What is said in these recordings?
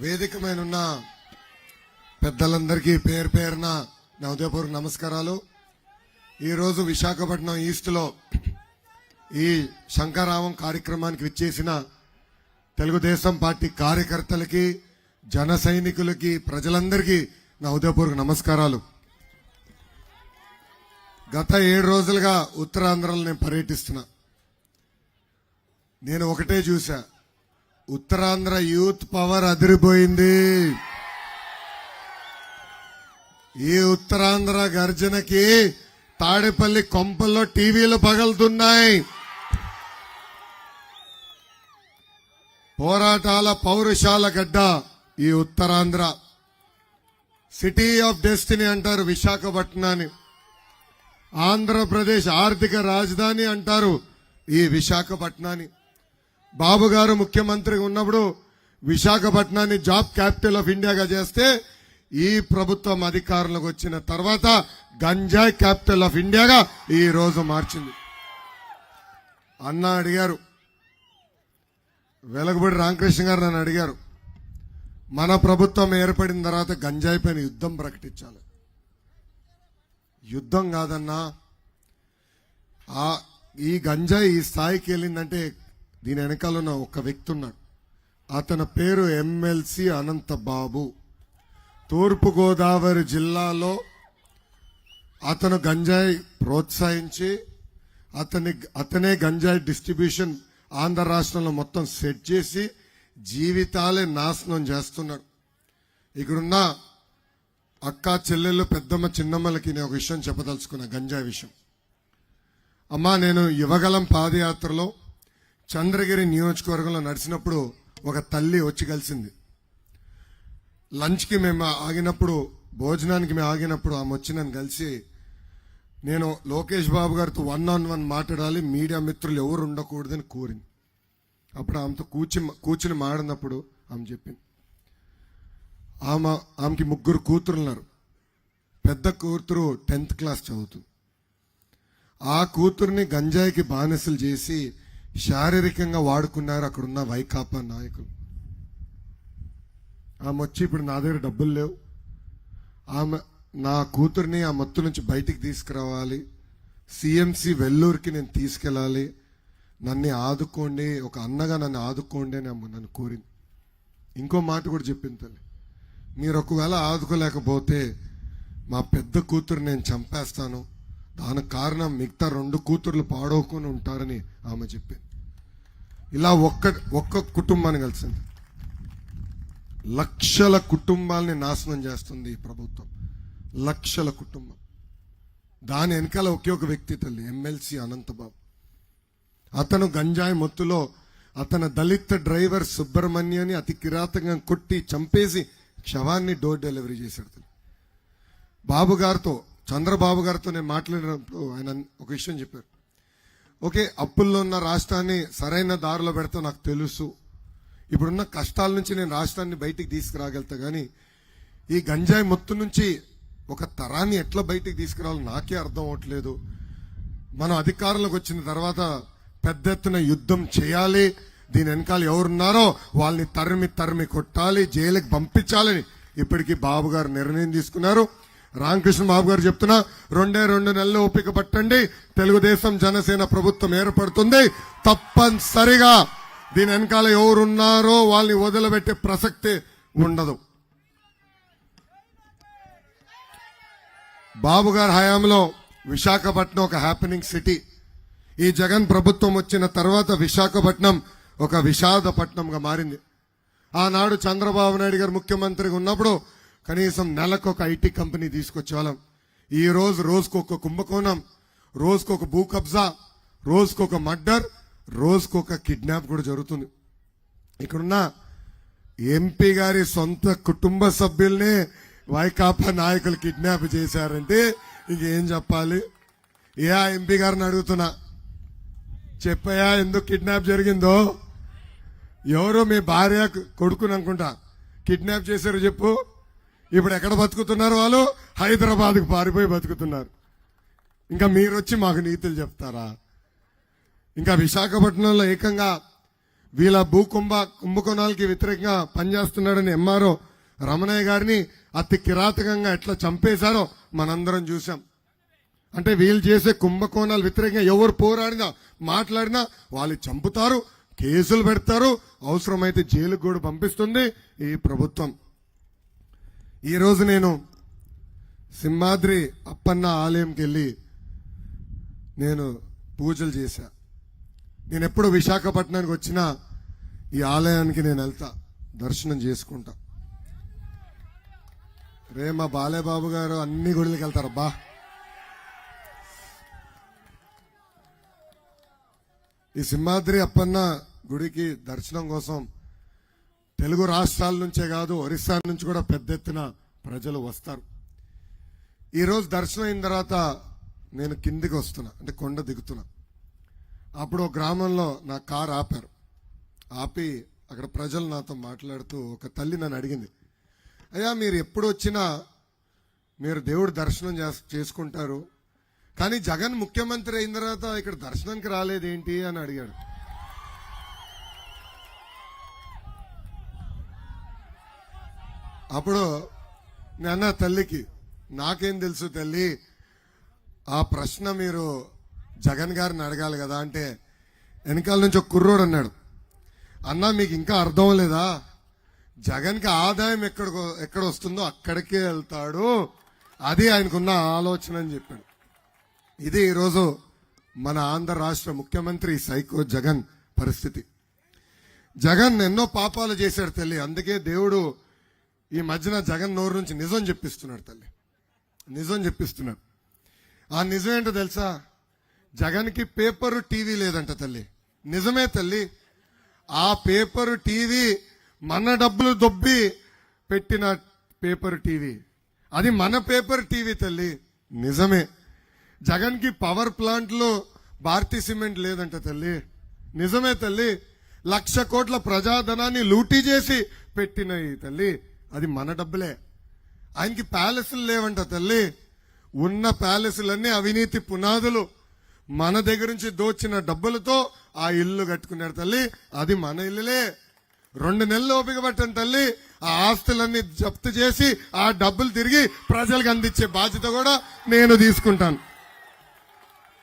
వేదిక మీద ఉన్న పెద్దలందరికీ పేరు పేరున నా ఉదయపూర్వక నమస్కారాలు. ఈరోజు విశాఖపట్నం ఈస్ట్ లో ఈ శంకరామం కార్యక్రమానికి విచ్చేసిన తెలుగుదేశం పార్టీ కార్యకర్తలకి, జన సైనికులకి, ప్రజలందరికీ నా ఉదయపూర్వక నమస్కారాలు. గత 7 రోజులుగా ఉత్తరాంధ్రలో నేను పర్యటిస్తున్నా. నేను ఒకటే చూసా, ఉత్తరాంధ్ర యూత్ పవర్ అదిరిపోయింది. ఈ ఉత్తరాంధ్ర గర్జనకి తాడేపల్లి కొంపల్లో టీవీలు పగలుతున్నాయి. పోరాటాల పౌరుషాల గడ్డ ఈ ఉత్తరాంధ్ర. సిటీ ఆఫ్ డెస్టినీ అంటారు విశాఖపట్నాన్ని. ఆంధ్రప్రదేశ్ ఆర్థిక రాజధాని అంటారు ఈ విశాఖపట్నాన్ని. బాబు గారు ముఖ్యమంత్రిగా ఉన్నప్పుడు విశాఖపట్నాన్ని జాబ్ క్యాపిటల్ ఆఫ్ ఇండియాగా చేస్తే, ఈ ప్రభుత్వం అధికారంలోకి వచ్చిన తర్వాత గంజాయి క్యాపిటల్ ఆఫ్ ఇండియాగా ఈ రోజు మార్చింది. అన్న అడిగారు, వెలగబడి రామకృష్ణ గారు నన్ను అడిగారు, మన ప్రభుత్వం ఏర్పడిన తర్వాత గంజాయి పైన యుద్ధం ప్రకటించాలి. యుద్ధం కాదన్నా, ఈ గంజాయి ఈ స్థాయికి వెళ్ళిందంటే దీని వెనకాల ఉన్న ఒక వ్యక్తి ఉన్నాడు. అతని పేరు ఎమ్మెల్సీ అనంతబాబు. తూర్పుగోదావరి జిల్లాలో అతను గంజాయి ప్రోత్సహించి అతనే గంజాయి డిస్ట్రిబ్యూషన్ ఆంధ్ర రాష్ట్రంలో మొత్తం సెట్ చేసి జీవితాలే నాశనం చేస్తున్నాడు. ఇక్కడున్న అక్క చెల్లెళ్ళు, పెద్దమ్మ, చిన్నమ్మలకి నేను ఒక విషయం చెప్పదలుచుకున్నా, గంజాయి విషయం. అమ్మా, నేను యువగలం పాదయాత్రలో చంద్రగిరి నియోజకవర్గంలో నడిచినప్పుడు ఒక తల్లి వచ్చి కలిసింది. లంచ్కి మేము ఆగినప్పుడు, భోజనానికి మేము ఆగినప్పుడు ఆమె వచ్చి నన్ను కలిసి, నేను లోకేష్ బాబు గారితో 1-on-1 మాట్లాడాలి, మీడియా మిత్రులు ఎవరు ఉండకూడదని కోరింది. అప్పుడు ఆమెతో కూర్చుని మాడినప్పుడు ఆమె చెప్పింది, ఆమెకి 3 కూతురున్నారు. పెద్ద కూతురు 10th క్లాస్ చదువుతుంది. ఆ కూతుర్ని గంజాయికి బానిసలు చేసి శారీరకంగా వాడుకున్నారు అక్కడున్న వైకాపా నాయకులు. ఆమె వచ్చి, ఇప్పుడు నా దగ్గర డబ్బులు లేవు, నా కూతుర్ని ఆ మత్తు నుంచి బయటికి తీసుకురావాలి, సిఎంసి వెల్లూరుకి నేను తీసుకెళ్ళాలి, నన్ను ఆదుకోండి, ఒక అన్నగా నన్ను ఆదుకోండి అని నన్ను కోరింది. ఇంకో మాట కూడా చెప్పింది తల్లి, మీరు ఒకవేళ ఆదుకోలేకపోతే మా పెద్ద కూతురు నేను చంపేస్తాను, దానికి కారణం మిగతా 2 కూతుర్లు పాడవుకొని ఉంటారని ఆమె చెప్పింది. ఇలా ఒక్క కుటుంబాన్ని కలిసింది, లక్షల కుటుంబాలని నాశనం చేస్తుంది ఈ ప్రభుత్వం. లక్షల కుటుంబం. దాని వెనకాల ఒకే ఒక వ్యక్తి తల్లి, ఎమ్మెల్సీ అనంతబాబు. అతను గంజాయి మొత్తులో అతని దళిత డ్రైవర్ సుబ్రహ్మణ్యాన్ని అతి కిరాతకంగా కొట్టి చంపేసి శవాన్ని డోర్ డెలివరీ చేశాడు. బాబు గారితో, చంద్రబాబు గారితో నేను మాట్లాడినప్పుడు ఆయన ఒక విషయం చెప్పారు. ఓకే, అప్పుల్లో ఉన్న రాష్ట్రాన్ని సరైన దారిలో పెడతా నాకు తెలుసు, ఇప్పుడున్న కష్టాల నుంచి నేను రాష్ట్రాన్ని బయటికి తీసుకురాగలుగుతా, కానీ ఈ గంజాయి మొత్తం నుంచి ఒక తరాన్ని ఎట్లా బయటికి తీసుకురావాలో నాకే అర్థం అవట్లేదు. మనం అధికారంలోకి వచ్చిన తర్వాత పెద్ద ఎత్తున యుద్ధం చేయాలి, దీని వెనకాల ఎవరున్నారో వాళ్ళని తరిమి కొట్టాలి, జైలుకి పంపించాలని ఇప్పటికీ బాబు గారు నిర్ణయం తీసుకున్నారు. రామకృష్ణ బాబు గారు చెప్తున్నా, 2 నెలలు ఓపిక పట్టండి, తెలుగుదేశం జనసేన ప్రభుత్వం ఏర్పడుతుంది. తప్పనిసరిగా దీని వెనకాల ఎవరున్నారో వాళ్ళని వదిలిపెట్టే ప్రసక్తి ఉండదు. బాబు గారి హయాంలో విశాఖపట్నం ఒక హ్యాపెనింగ్ సిటీ. ఈ జగన్ ప్రభుత్వం వచ్చిన తర్వాత విశాఖపట్నం ఒక విషాదపట్నంగా మారింది. ఆనాడు చంద్రబాబు నాయుడు గారు ముఖ్యమంత్రిగా ఉన్నప్పుడు కనీసం నెలకు ఒక ఐటీ కంపెనీ తీసుకొచ్చేవాళ్ళం. ఈ రోజు రోజుకొక కుంభకోణం, రోజుకొక భూ కబ్జా, రోజుకొక మర్డర్, రోజుకొక కిడ్నాప్ కూడా జరుగుతుంది. ఇక్కడున్న ఎంపీ గారి సొంత కుటుంబ సభ్యుల్నే వైకాపా నాయకులు కిడ్నాప్ చేశారంటే ఇంకేం చెప్పాలి? ఎంపీ గారిని అడుగుతున్నా, చెప్పయా ఎందుకు కిడ్నాప్ జరిగిందో? ఎవరో మీ భార్య కొడుకుని అనుకుంటా కిడ్నాప్ చేశారు చెప్పు. ఇప్పుడు ఎక్కడ బతుకుతున్నారు వాళ్ళు? హైదరాబాద్కు పారిపోయి బతుకుతున్నారు. ఇంకా మీరు వచ్చి మాకు నీతులు చెప్తారా? ఇంకా విశాఖపట్నంలో ఏకంగా వీళ్ళ కుంభకోణాలకి వ్యతిరేకంగా పనిచేస్తున్నాడని ఎంఆర్ఓ రమణయ్య గారిని అతి కిరాతకంగా ఎట్లా చంపేశారో మనందరం చూసాం. అంటే వీళ్ళు చేసే కుంభకోణాలు వ్యతిరేకంగా ఎవరు పోరాడినా మాట్లాడినా వాళ్ళు చంపుతారు, కేసులు పెడతారు, అవసరమైతే జైలుకు కూడా పంపిస్తుంది ఈ ప్రభుత్వం. ఈరోజు నేను సింహాద్రి అప్పన్న ఆలయంకి వెళ్ళి నేను పూజలు చేశా. నేను ఎప్పుడు విశాఖపట్నానికి వచ్చినా ఈ ఆలయానికి నేను వెళ్తా, దర్శనం చేసుకుంటా. రే మా బాలేబాబు గారు అన్ని గుడికి వెళ్తారబ్బా. ఈ సింహాద్రి అప్పన్న గుడికి దర్శనం కోసం తెలుగు రాష్ట్రాల నుంచే కాదు ఒరిస్సా నుంచి కూడా పెద్ద ఎత్తున ప్రజలు వస్తారు. ఈరోజు దర్శనం అయిన తర్వాత నేను కిందికి వస్తున్నా, అంటే కొండ దిగుతున్నా. అప్పుడు ఒక గ్రామంలో నా కారు ఆపారు. ఆపి అక్కడ ప్రజలు నాతో మాట్లాడుతూ ఒక తల్లి నన్ను అడిగింది, అయ్యా మీరు ఎప్పుడు వచ్చినా మీరు దేవుడు దర్శనం చేసుకుంటారు, కానీ జగన్ ముఖ్యమంత్రి అయిన తర్వాత ఇక్కడ దర్శనానికి రాలేదేంటి అని అడిగాడు. అప్పుడు నేను తల్లికి, నాకేం తెలుసు తల్లి, ఆ ప్రశ్న మీరు జగన్ గారిని అడగాలి కదా అంటే, వెనకాల నుంచి ఒక కుర్రోడు అన్నాడు, అన్నా మీకు ఇంకా అర్థం లేదా, జగన్కి ఆదాయం ఎక్కడ వస్తుందో అక్కడికే వెళ్తాడు, అది ఆయనకున్న ఆలోచన అని చెప్పాడు. ఇది ఈరోజు మన ఆంధ్ర రాష్ట్ర ముఖ్యమంత్రి సైకో జగన్ పరిస్థితి. జగన్ ఎన్నో పాపాలు చేశాడు తల్లి, అందుకే దేవుడు ఈ మధ్యన జగన్ నోరు నుంచి నిజం చెప్పిస్తున్నాడు తల్లి, నిజం చెప్పిస్తున్నాడు. ఆ నిజం ఏంటో తెలుసా? జగన్కి పేపరు టీవీ లేదంట తల్లి. నిజమే తల్లి, ఆ పేపరు టీవీ మన డబ్బులు దొబ్బి పెట్టిన పేపర్ టీవీ, అది మన పేపర్ టీవీ తల్లి. నిజమే. జగన్కి పవర్ ప్లాంట్లో భారతీ సిమెంట్ లేదంట తల్లి. నిజమే తల్లి. 1,00,000 కోట్ల ప్రజాధనాన్ని లూటీ చేసి పెట్టిన ఈ తల్లి, అది మన డబ్బులే. ఆయనకి ప్యాలెస్లు లేవంట తల్లి. ఉన్న ప్యాలెస్లన్నీ అవినీతి పునాదులు. మన దగ్గర నుంచి దోచిన డబ్బులతో ఆ ఇల్లు కట్టుకున్నాడు తల్లి, అది మన ఇల్లులే. 2 నెలలు ఓపిక పట్టండి తల్లి, ఆ ఆస్తులన్నీ జప్తు చేసి ఆ డబ్బులు తిరిగి ప్రజలకు అందించే బాధ్యత కూడా నేను తీసుకుంటాను.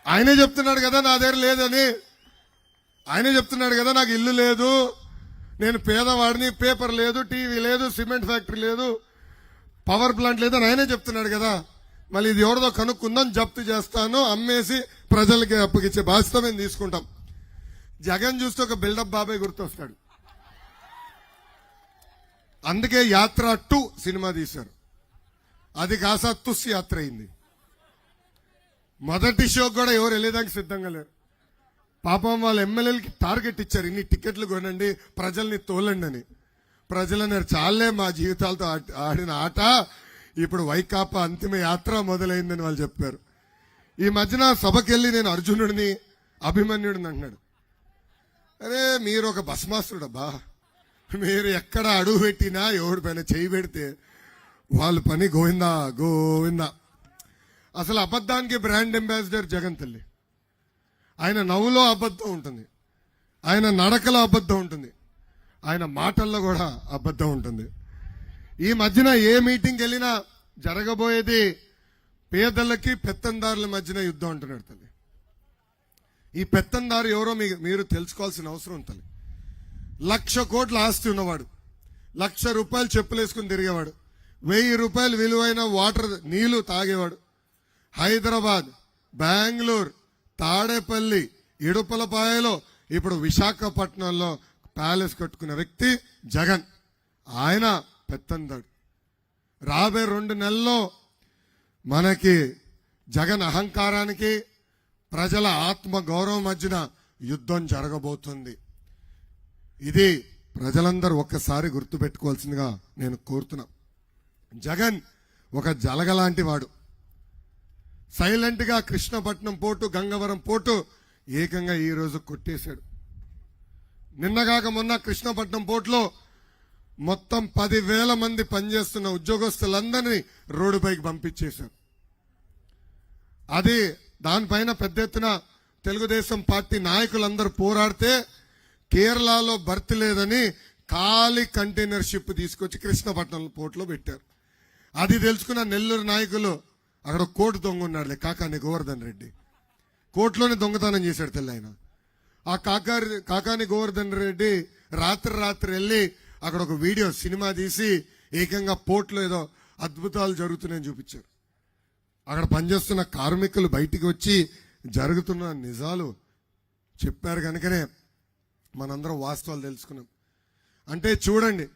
ఆయనే చెప్తున్నాడు కదా నా దగ్గర లేదని, ఆయనే చెప్తున్నాడు కదా నాకు ఇల్లు లేదు, నేను పేదవాడిని, పేపర్ లేదు, టీవీ లేదు, సిమెంట్ ఫ్యాక్టరీ లేదు, పవర్ ప్లాంట్ లేదని ఆయనే చెప్తున్నాడు కదా. మళ్ళీ ఇది ఎవరిదో కనుక్కుందాం, జప్తు చేస్తాను, అమ్మేసి ప్రజలకి అప్పగిచ్చే బాధ్యత మేము తీసుకుంటాం. జగన్ చూస్తే ఒక బిల్డప్ బాబాయ్ గుర్తొస్తాడు. అందుకే యాత్ర 2 సినిమా తీశారు, అది కాసా తుస్ యాత్ర అయింది. మొదటి షోకి కూడా ఎవరు వెళ్ళేదానికి సిద్ధంగా లేరు. పాపం వాళ్ళ ఎమ్మెల్యేలకి టార్గెట్ ఇచ్చారు, ఇన్ని టికెట్లు కొనండి, ప్రజల్ని తోలండి అని. ప్రజలన్నారు చాలే మా జీవితాలతో ఆడిన ఆట, ఇప్పుడు వైకాపా అంతిమ యాత్ర మొదలైందని వాళ్ళు చెప్పారు. ఈ మధ్యన సభకెళ్ళి నేను అర్జునుడిని అభిమన్యుడిని అంటున్నాడు. అరే మీరు ఒక భస్మాసుడబ్బా, మీరు ఎక్కడ అడుగు పెట్టినా ఎవడి పైన చేయి పెడితే వాళ్ళ పని గోవిందా గోవిందా. అసలు అబద్ధానికి బ్రాండ్ అంబాసిడర్ జగన్ తల్లి. ఆయన నవ్వులో అబద్ధం ఉంటుంది, ఆయన నడకలో అబద్ధం ఉంటుంది, ఆయన మాటల్లో కూడా అబద్ధం ఉంటుంది. ఈ మధ్యన ఏ మీటింగ్కి వెళ్ళినా జరగబోయేది పేదలకి పెత్తందారుల మధ్యన యుద్ధం అంటున్నాడు తల్లి. ఈ పెత్తందారు ఎవరో మీరు తెలుసుకోవాల్సిన అవసరం ఉంటుంది. 1,00,000 కోట్ల ఆస్తి ఉన్నవాడు, 1,00,000 రూపాయలు చెప్పులు వేసుకుని తిరిగేవాడు, 1,000 రూపాయలు విలువైన వాటర్ నీళ్లు తాగేవాడు. హైదరాబాద్, బెంగళూరు, తాడేపల్లి, ఇడుపలపాయలో, ఇప్పుడు విశాఖపట్నంలో ప్యాలెస్ కట్టుకున్న వ్యక్తి జగన్. ఆయన పెత్తందాడు. రాబోయే 2 నెలల్లో మనకి జగన్ అహంకారానికి ప్రజల ఆత్మ గౌరవం మధ్యన యుద్ధం జరగబోతుంది. ఇది ప్రజలందరూ ఒక్కసారి గుర్తుపెట్టుకోవాల్సిందిగా నేను కోరుతున్నా. జగన్ ఒక జలగలాంటి వాడు. సైలెంట్ గా కృష్ణపట్నం పోర్టు, గంగవరం పోర్టు ఏకంగా ఈ రోజు కొట్టేశాడు. నిన్నగాక మొన్న కృష్ణపట్నం పోర్టులో మొత్తం 10,000 మంది పనిచేస్తున్న ఉద్యోగస్తులందరినీ రోడ్డుపైకి పంపించేశారు. అది దానిపైన పెద్ద ఎత్తున తెలుగుదేశం పార్టీ నాయకులందరూ పోరాడితే కేరళలో భర్తీ లేదని ఖాళీ కంటైనర్ షిప్ తీసుకొచ్చి కృష్ణపట్నం పోర్టులో పెట్టారు. అది తెలుసుకున్న నెల్లూరు నాయకులు అక్కడ కోర్టు దొంగ ఉన్నాడులే కాకాని గోవర్ధన్ రెడ్డి, కోర్టులోనే దొంగతనం చేశాడు తెల్ల ఆయన. ఆ కాకాని గోవర్ధన్ రెడ్డి రాత్రి వెళ్ళి అక్కడ ఒక వీడియో సినిమా తీసి ఏకంగా పోర్టులో ఏదో అద్భుతాలు జరుగుతున్నాయని చూపించారు. అక్కడ పనిచేస్తున్న కార్మికులు బయటికి వచ్చి జరుగుతున్న నిజాలు చెప్పారు. కనుకనే మనందరం వాస్తవాలు తెలుసుకున్నాం. అంటే చూడండి,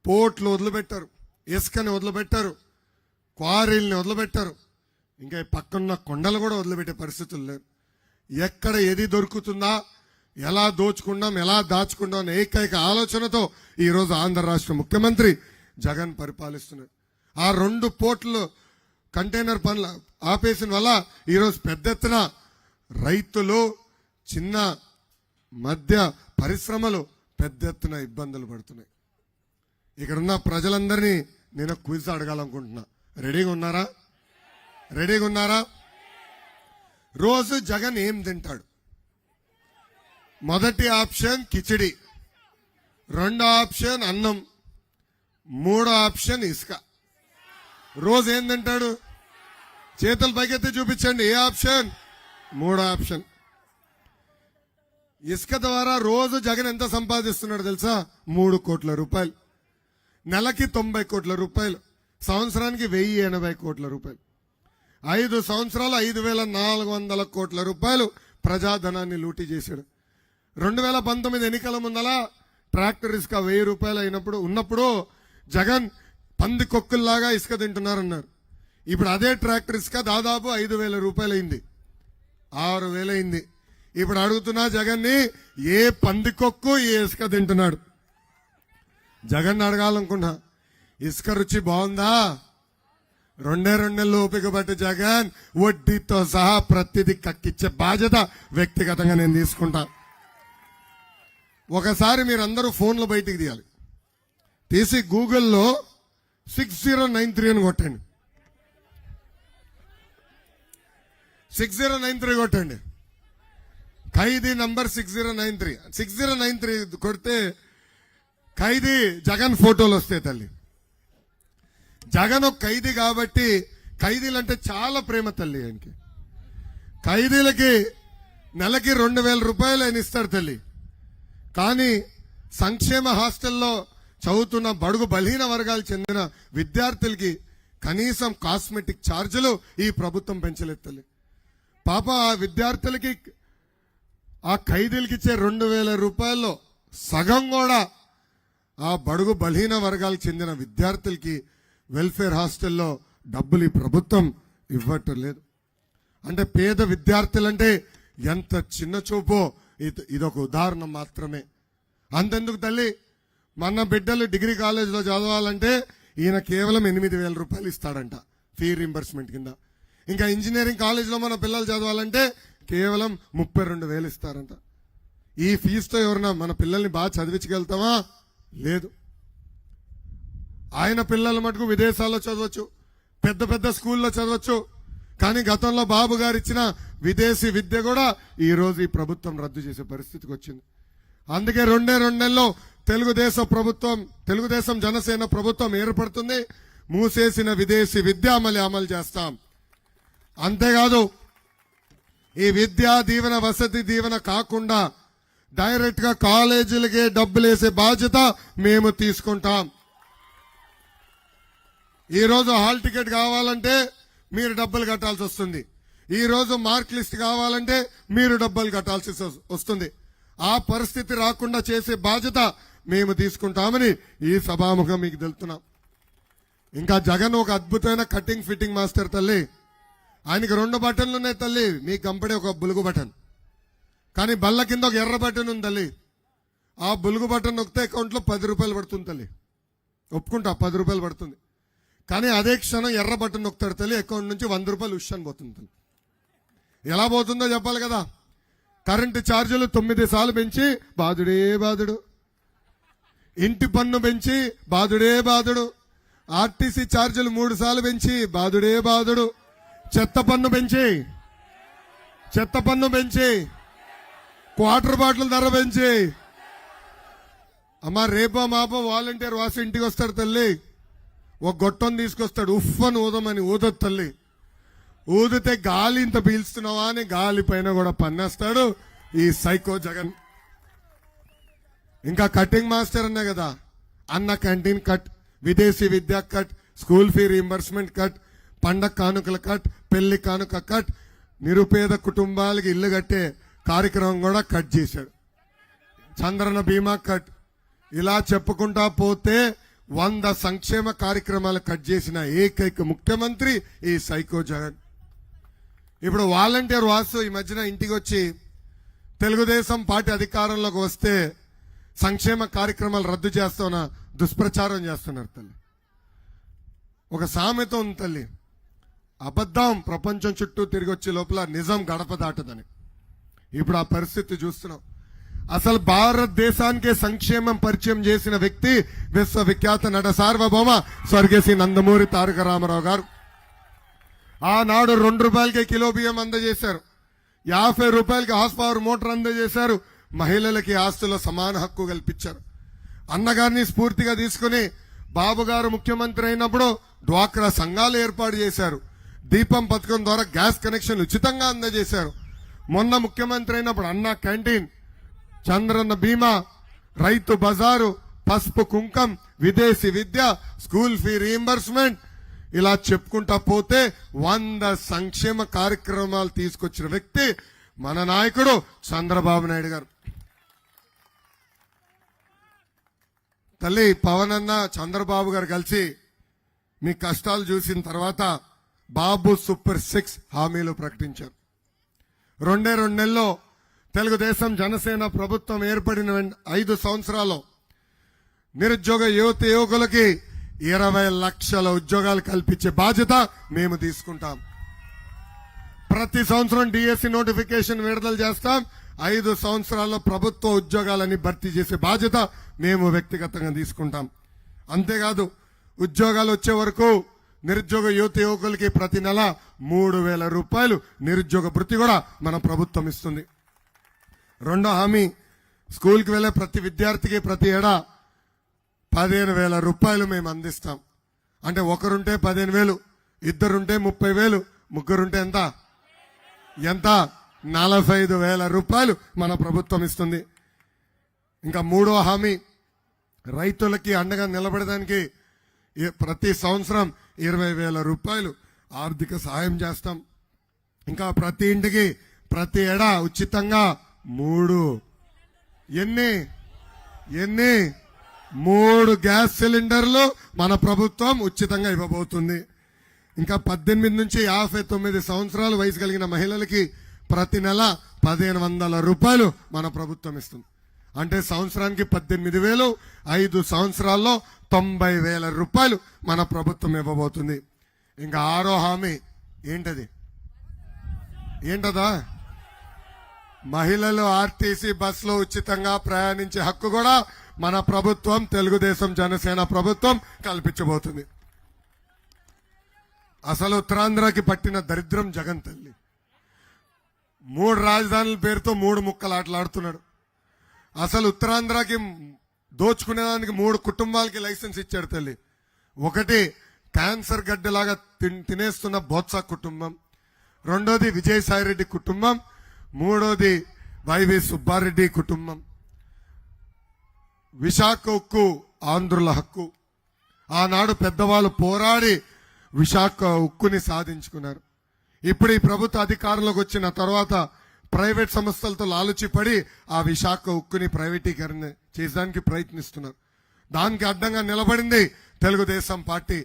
పోర్ట్లు వదిలిపెట్టారు, ఇసుకని వదిలిపెట్టారు, క్వారీల్ని వదిలిపెట్టారు, ఇంకా ఈ పక్కన్న కొండలు కూడా వదిలిపెట్టే పరిస్థితులు లేవు. ఎక్కడ ఏది దొరుకుతుందా, ఎలా దోచుకుందాం, ఎలా దాచుకుందాం అనే ఏకైక ఆలోచనతో ఈరోజు ఆంధ్ర రాష్ట్ర ముఖ్యమంత్రి జగన్ పరిపాలిస్తున్నారు. ఆ 2 పోర్టులు కంటైనర్ పనులు ఆపేసిన వల్ల ఈరోజు పెద్ద ఎత్తున రైతులు, చిన్న మధ్య పరిశ్రమలు పెద్ద ఎత్తున ఇబ్బందులు పడుతున్నాయి. ఇక్కడున్న ప్రజలందరినీ నేను క్విజ్ అడగాలనుకుంటున్నా. రెడీగా ఉన్నారా? రోజు జగన్ ఏం తింటాడు? మొదటి ఆప్షన్ కిచిడి, రెండో ఆప్షన్ అన్నం, మూడో ఆప్షన్ ఇసుక. రోజు ఏం తింటాడు? చేతులు పైకెత్తి చూపించండి. ఏ ఆప్షన్? మూడో ఆప్షన్. ఇసుక ద్వారా రోజు జగన్ ఎంత సంపాదిస్తున్నాడు తెలుసా? 3 కోట్ల రూపాయలు. నెలకి 90 కోట్ల రూపాయలు, సంవత్సరానికి 1080 కోట్ల రూపాయలు. 5 సంవత్సరాలు 5,400 కోట్ల రూపాయలు ప్రజాధనాన్ని లూటీ చేశాడు. 2019 ఎన్నికల ముందల ట్రాక్టర్ ఇసుక 1000 రూపాయలు ఉన్నప్పుడు జగన్ పంది కొక్కుల్లాగా ఇసుక తింటున్నారన్నారు. ఇప్పుడు అదే ట్రాక్టర్ ఇసుక దాదాపు 5,000 రూపాయలు అయింది, 6,000 అయింది. ఇప్పుడు అడుగుతున్నా జగన్ని, ఏ పంది కొక్కు ఈ ఇసుక తింటున్నాడు? జగన్ అడగాలనుకున్నా, ఇసుక రుచి బాగుందా? 2 నెలలు ఓపిక పట్టి జగన్ వడ్డీతో సహా ప్రతిదీ కక్కిచ్చే బాధ్యత వ్యక్తిగతంగా నేను తీసుకుంటా. ఒకసారి మీరందరూ ఫోన్లు బయటికి తీయాలి, తీసి గూగుల్లో 6093 అని కొట్టండి. 6093 కొట్టండి. ఖైదీ నంబర్ 6093 కొడితే ఖైదీ జగన్ ఫోటోలు వస్తాయి తల్లి. జగన్ ఒక ఖైదీ కాబట్టి ఖైదీలంటే చాలా ప్రేమ తల్లి ఆయనకి. ఖైదీలకి నెలకి 2,000 రూపాయలు ఆయన ఇస్తాడు తల్లి. కానీ సంక్షేమ హాస్టల్లో చదువుతున్న బడుగు బలహీన వర్గాలు చెందిన విద్యార్థులకి కనీసం కాస్మెటిక్ ఛార్జీలు ఈ ప్రభుత్వం పెంచలేదు తల్లి. పాప ఆ విద్యార్థులకి, ఆ ఖైదీలకి ఇచ్చే 2,000 రూపాయల్లో సగం కూడా ఆ బడుగు బలహీన వర్గాలకు చెందిన విద్యార్థులకి వెల్ఫేర్ హాస్టల్లో డబ్బులు ఈ ప్రభుత్వం ఇవ్వటం లేదు. అంటే పేద విద్యార్థులంటే ఎంత చిన్న చూపో ఇదొక ఉదాహరణ మాత్రమే. అంతెందుకు తల్లి, మన బిడ్డలు డిగ్రీ కాలేజీలో చదవాలంటే ఈయన కేవలం 8,000 రూపాయలు ఇస్తాడంట ఫీ రింబర్స్మెంట్ కింద. ఇంకా ఇంజనీరింగ్ కాలేజీలో మన పిల్లలు చదవాలంటే కేవలం 32,000 ఇస్తారంట. ఈ ఫీజుతో ఎవరన్నా మన పిల్లల్ని బాగా చదివించగలుగుతామా? లేదు. ఆయన పిల్లల మటుకు విదేశాల్లో చదవచ్చు, పెద్ద పెద్ద స్కూల్లో చదవచ్చు. కానీ గతంలో బాబు గారు ఇచ్చిన విదేశీ విద్య కూడా ఈ రోజు ఈ ప్రభుత్వం రద్దు చేసే పరిస్థితికి వచ్చింది. అందుకే 2 నెలల్లో తెలుగుదేశం జనసేన ప్రభుత్వం ఏర్పడుతుంది. మూసేసిన విదేశీ విద్య అమలు చేస్తాం. అంతేకాదు, ఈ విద్యా దీవెన, వసతి దీవెన కాకుండా డైరెక్ట్ గా కాలేజీలకే డబ్బులు వేసే బాధ్యత మేము తీసుకుంటాం. ఈ రోజు హాల్ టికెట్ కావాలంటే మీరు డబ్బులు కట్టాల్సి వస్తుంది. ఈ రోజు మార్క్ లిస్ట్ కావాలంటే మీరు డబ్బులు కట్టాల్సి వస్తుంది. ఆ పరిస్థితి రాకుండా చేసే బాధ్యత మేము తీసుకుంటామని ఈ సభాముఖం మీకు తెలుపుతున్నాం. ఇంకా జగన్ ఒక అద్భుతమైన కటింగ్ ఫిట్టింగ్ మాస్టర్ తల్లి. ఆయనకి 2 బటన్లు ఉన్నాయి తల్లి, మీకు కంపడే ఒక బులుగు బటన్. కానీ బల్ల కింద ఒక ఎర్ర బటన్ ఉంది తల్లి. ఆ బులుగు బటన్ నొక్కితే అకౌంట్లో 10 రూపాయలు పడుతుంది తల్లి. ఒప్పుకుంటా, 10 రూపాయలు పడుతుంది. కానీ అదే క్షణం ఎర్ర బటన్ నొక్కుతాడు తల్లి, అకౌంట్ నుంచి 100 రూపాయలు ఉష్ అని పోతుంది తల్లి. ఎలా పోతుందో చెప్పాలి కదా. కరెంటు ఛార్జీలు 9 సార్లు పెంచి బాధుడే బాధుడు. ఇంటి పన్ను పెంచి బాధుడే బాధుడు, ఆర్టీసీ ఛార్జీలు 3 సార్లు పెంచి బాధుడే బాధుడు, చెత్త పన్ను పెంచి క్వార్టర్ బాటిల్ ధర పెంచి. అమ్మా రేపో మాపో వాలంటీర్ వాసు ఇంటికి వస్తాడు తల్లి, ఒక గొట్టం తీసుకొస్తాడు, ఉఫ్ఫని ఊదమని ఊదొద్దు తల్లి. ఊదితే గాలి ఇంత పీల్చుతున్నావా అని గాలి పైన కూడా పన్నేస్తాడు ఈ సైకో జగన్. ఇంకా కటింగ్ మాస్టర్ అన్నా కదా, అన్న క్యాంటీన్ కట్, విదేశీ విద్యా cut, school fee reimbursement cut, పండగ కానుకల కట్, పెళ్లి కానుక కట్, నిరుపేద కుటుంబాలకి ఇల్లు కట్టే కార్యక్రమం కూడా కట్ చేశాడు. చంద్రన బీమా కట్. ఇలా చెప్పుకుంటా పోతే 100 సంక్షేమ కార్యక్రమాలు కట్ చేసిన ఏకైక ముఖ్యమంత్రి ఈ సైకో జగన్. ఇప్పుడు వాలంటీర్ వాసు ఈ మధ్యన ఇంటికి వచ్చి తెలుగుదేశం పార్టీ అధికారంలోకి వస్తే సంక్షేమ కార్యక్రమాలు రద్దు చేస్తున్న దుష్ప్రచారం చేస్తున్నారు తల్లి. ఒక సామెత ఉంది తల్లి, అబద్ధం ప్రపంచం చుట్టూ తిరిగి వచ్చే లోపల నిజం గడప దాటదని. ఇప్పుడు ఆ పరిస్థితి చూస్తున్నాం. అసలు భారతదేశానికే సంక్షేమం పరిచయం చేసిన వ్యక్తి విశ్వవిఖ్యాత నట సార్వభౌమ స్వర్గీయ నందమూరి తారక రామారావు గారు. ఆనాడు 2 రూపాయలకే కిలో బియ్యం అందజేశారు, 50 రూపాయలకి హార్స్ పవర్ మోటార్ అందజేశారు, మహిళలకి ఆస్తుల సమాన హక్కు కల్పించారు. అన్నగారిని స్ఫూర్తిగా తీసుకుని బాబు గారు ముఖ్యమంత్రి అయినప్పుడు డ్వాక్రా సంఘాలు ఏర్పాటు చేశారు. దీపం పథకం ద్వారా గ్యాస్ కనెక్షన్ ఉచితంగా అందజేశారు. మొన్న ముఖ్యమంత్రి అయినప్పుడు అన్న క్యాంటీన్, చంద్రన్న బీమా, రైతు బజారు, పసుపు కుంకం, విదేశీ విద్య, స్కూల్ ఫీ రీంబర్స్మెంట్, ఇలా చెప్పుకుంటా పోతే 100 సంక్షేమ కార్యక్రమాలు తీసుకొచ్చిన వ్యక్తి మన నాయకుడు చంద్రబాబు నాయుడు గారు. తల్లి పవన్ అన్న చంద్రబాబు గారు కలిసి మీ కష్టాలు చూసిన తర్వాత బాబు సూపర్ 6 హామీలు ప్రకటించారు. 2 నెలల్లో తెలుగుదేశం జనసేన ప్రభుత్వం ఏర్పడిన 5 సంవత్సరాల్లో నిరుద్యోగ యువకులకి 20 లక్షల ఉద్యోగాలు కల్పించే బాధ్యత మేము తీసుకుంటాం. ప్రతి సంవత్సరం డిఎస్సి నోటిఫికేషన్ విడుదల చేస్తాం. 5 సంవత్సరాల్లో ప్రభుత్వ ఉద్యోగాలని భర్తీ చేసే బాధ్యత మేము వ్యక్తిగతంగా తీసుకుంటాం. అంతేకాదు ఉద్యోగాలు వచ్చే వరకు నిరుద్యోగ యువకులకి ప్రతి నెల 3,000 రూపాయలు నిరుద్యోగ భృతి కూడా మన ప్రభుత్వం ఇస్తుంది. 2వ హామీ, స్కూల్కి వెళ్లే ప్రతి విద్యార్థికి ప్రతి ఏడా 15,000 రూపాయలు మేము అందిస్తాం. అంటే ఒకరుంటే 15,000, ఇద్దరుంటే 30,000, ముగ్గురుంటే ఎంత 45,000 రూపాయలు మన ప్రభుత్వం ఇస్తుంది. ఇంకా 3వ హామీ, రైతులకి అండగా నిలబడడానికి ప్రతి సంవత్సరం 20,000 రూపాయలు ఆర్థిక సహాయం చేస్తాం. ఇంకా ప్రతి ఇంటికి ప్రతి ఏడా ఉచితంగా 3 గ్యాస్ సిలిండర్లు మన ప్రభుత్వం ఉచితంగా ఇవ్వబోతుంది. ఇంకా 18 నుంచి 59 సంవత్సరాల వయసు కలిగిన మహిళలకి ప్రతి నెల 1,500 రూపాయలు మన ప్రభుత్వం ఇస్తుంది. అంటే సంవత్సరానికి 18,000, 5 సంవత్సరాల్లో 90,000 రూపాయలు మన ప్రభుత్వం ఇవ్వబోతుంది. ఇంకా 6వ హామీ ఏంటదా, మహిళలు ఆర్టీసీ బస్సులో ఉచితంగా ప్రయాణించే హక్కు కూడా మన ప్రభుత్వం తెలుగుదేశం జనసేన ప్రభుత్వం కల్పించబోతుంది. అసలు ఉత్తరాంధ్రకి పట్టిన దరిద్రం జగన్ తల్లి. 3 రాజధానుల పేరుతో 3 ముక్కలాటలాడుతున్నాడు. అసలు ఉత్తరాంధ్రకి దోచుకునేదానికి 3 కుటుంబాలకి లైసెన్స్ ఇచ్చాడు తల్లి. ఒకటి క్యాన్సర్ గడ్డలాగా తినేస్తున్న బొత్స కుటుంబం, 2వది విజయసాయిరెడ్డి కుటుంబం, 3వది వైవి సుబ్బారెడ్డి కుటుంబం. విశాఖ ఉక్కు ఆంధ్రుల హక్కు. ఆనాడు పెద్దవాళ్ళు పోరాడి విశాఖ ఉక్కుని సాధించుకున్నారు. ఇప్పుడు ఈ ప్రభుత్వ అధికారంలోకి వచ్చిన తర్వాత ప్రైవేట్ సంస్థలతో లాలుచిపడి ఆ విశాఖ ఉక్కుని ప్రైవేటీకరణ చేయడానికి ప్రయత్నిస్తున్నారు. దానికి అడ్డంగా నిలబడింది తెలుగుదేశం పార్టీ.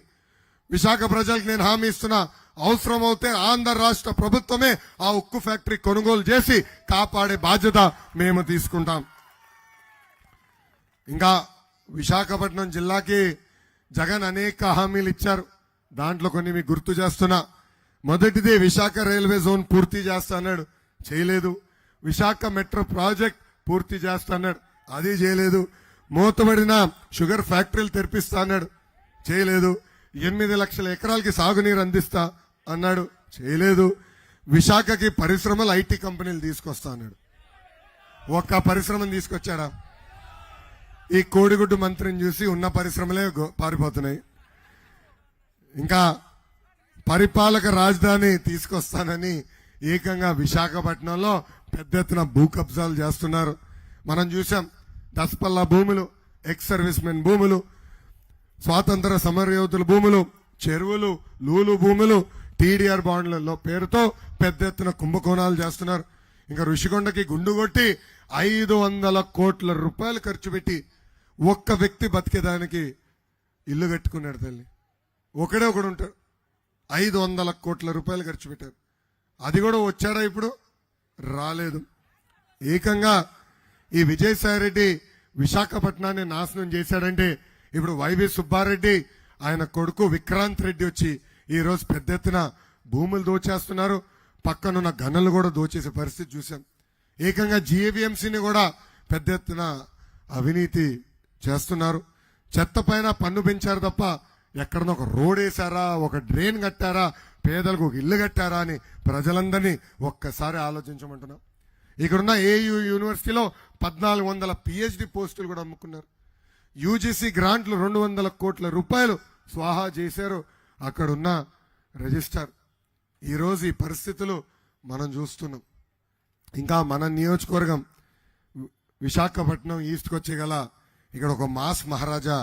విశాఖ ప్రజలకు నేను హామీ ఇస్తున్నా, అవసరమైతే ఆంధ్ర రాష్ట్ర ప్రభుత్వమే ఆ ఉక్కు ఫ్యాక్టరీ కొనుగోలు చేసి కాపాడే బాధ్యత మేము తీసుకుంటాం. ఇంకా విశాఖపట్నం జిల్లాకి జగన్ అనేక హామీలు ఇచ్చారు. దాంట్లో కొన్ని మీకు గుర్తు చేస్తున్నా. మొదటిది విశాఖ రైల్వే జోన్ పూర్తి చేస్తాడు, చేయలేదు. విశాఖ మెట్రో ప్రాజెక్ట్ పూర్తి చేస్తాడు, అది చేయలేదు. మూతబడిన షుగర్ ఫ్యాక్టరీలు తెరిపిస్తా అన్నాడు, చేయలేదు. 8 లక్షల ఎకరాలకి సాగునీరు అందిస్తా అన్నాడు, చేయలేదు. విశాఖకి పరిశ్రమలు ఐటీ కంపెనీలు తీసుకొస్తా అన్నాడు. ఒక్క పరిశ్రమను తీసుకొచ్చాడా? ఈ కోడిగుడ్డు మంత్రిని చూసి ఉన్న పరిశ్రమలే పారిపోతున్నాయి. ఇంకా పరిపాలక రాజధాని తీసుకొస్తానని ఏకంగా విశాఖపట్నంలో పెద్ద ఎత్తున భూ కబ్జాలు చేస్తున్నారు. మనం చూసాం, దసపల్లా భూములు, ఎక్స్ సర్వీస్ మెన్ భూములు, స్వాతంత్ర సమరయోధుల భూములు, చెరువులు, లూలు భూములు, టీడీఆర్ బాండ్లలో పేరుతో పెద్ద ఎత్తున కుంభకోణాలు చేస్తున్నారు. ఇంకా ఋషికొండకి గుండు కొట్టి 500 కోట్ల రూపాయలు ఖర్చు పెట్టి ఒక్క వ్యక్తి బతికేదానికి ఇల్లు కట్టుకున్నాడు. తల్లి ఒకడే ఒకడు ఉంటాడు. 500 కోట్ల రూపాయలు ఖర్చు పెట్టారు. అది కూడా వచ్చాడా? ఇప్పుడు రాలేదు. ఏకంగా ఈ విజయసాయిరెడ్డి విశాఖపట్నాన్ని నాశనం చేశాడంటే ఇప్పుడు వైవి సుబ్బారెడ్డి ఆయన కొడుకు విక్రాంత్ రెడ్డి వచ్చి ఈ రోజు పెద్ద ఎత్తున భూములు దోచేస్తున్నారు. పక్కనున్న గనులు కూడా దోచేసే పరిస్థితి చూశాం. ఏకంగా జీవీఎంసీని కూడా పెద్ద ఎత్తున అవినీతి చేస్తున్నారు. చెత్త పైన పన్ను పెంచారు తప్ప ఎక్కడనో ఒక రోడ్ వేశారా, ఒక డ్రైన్ కట్టారా, పేదలకు ఒక ఇల్లు కట్టారా అని ప్రజలందరినీ ఒక్కసారి ఆలోచించమంటున్నాం. ఇక్కడున్న ఏయూ యూనివర్సిటీలో 1400 పిహెచ్డి పోస్టులు కూడా అమ్ముకున్నారు. యూజీసీ గ్రాంట్లు 200 కోట్ల రూపాయలు స్వాహా చేశారు అక్కడున్న రిజిస్ట్రార్. ఈరోజు ఈ పరిస్థితులు మనం చూస్తున్నాం. ఇంకా మన నియోజకవర్గం విశాఖపట్నం ఈస్ట్కి వచ్చే గల ఇక్కడ ఒక మాస్ మహారాజా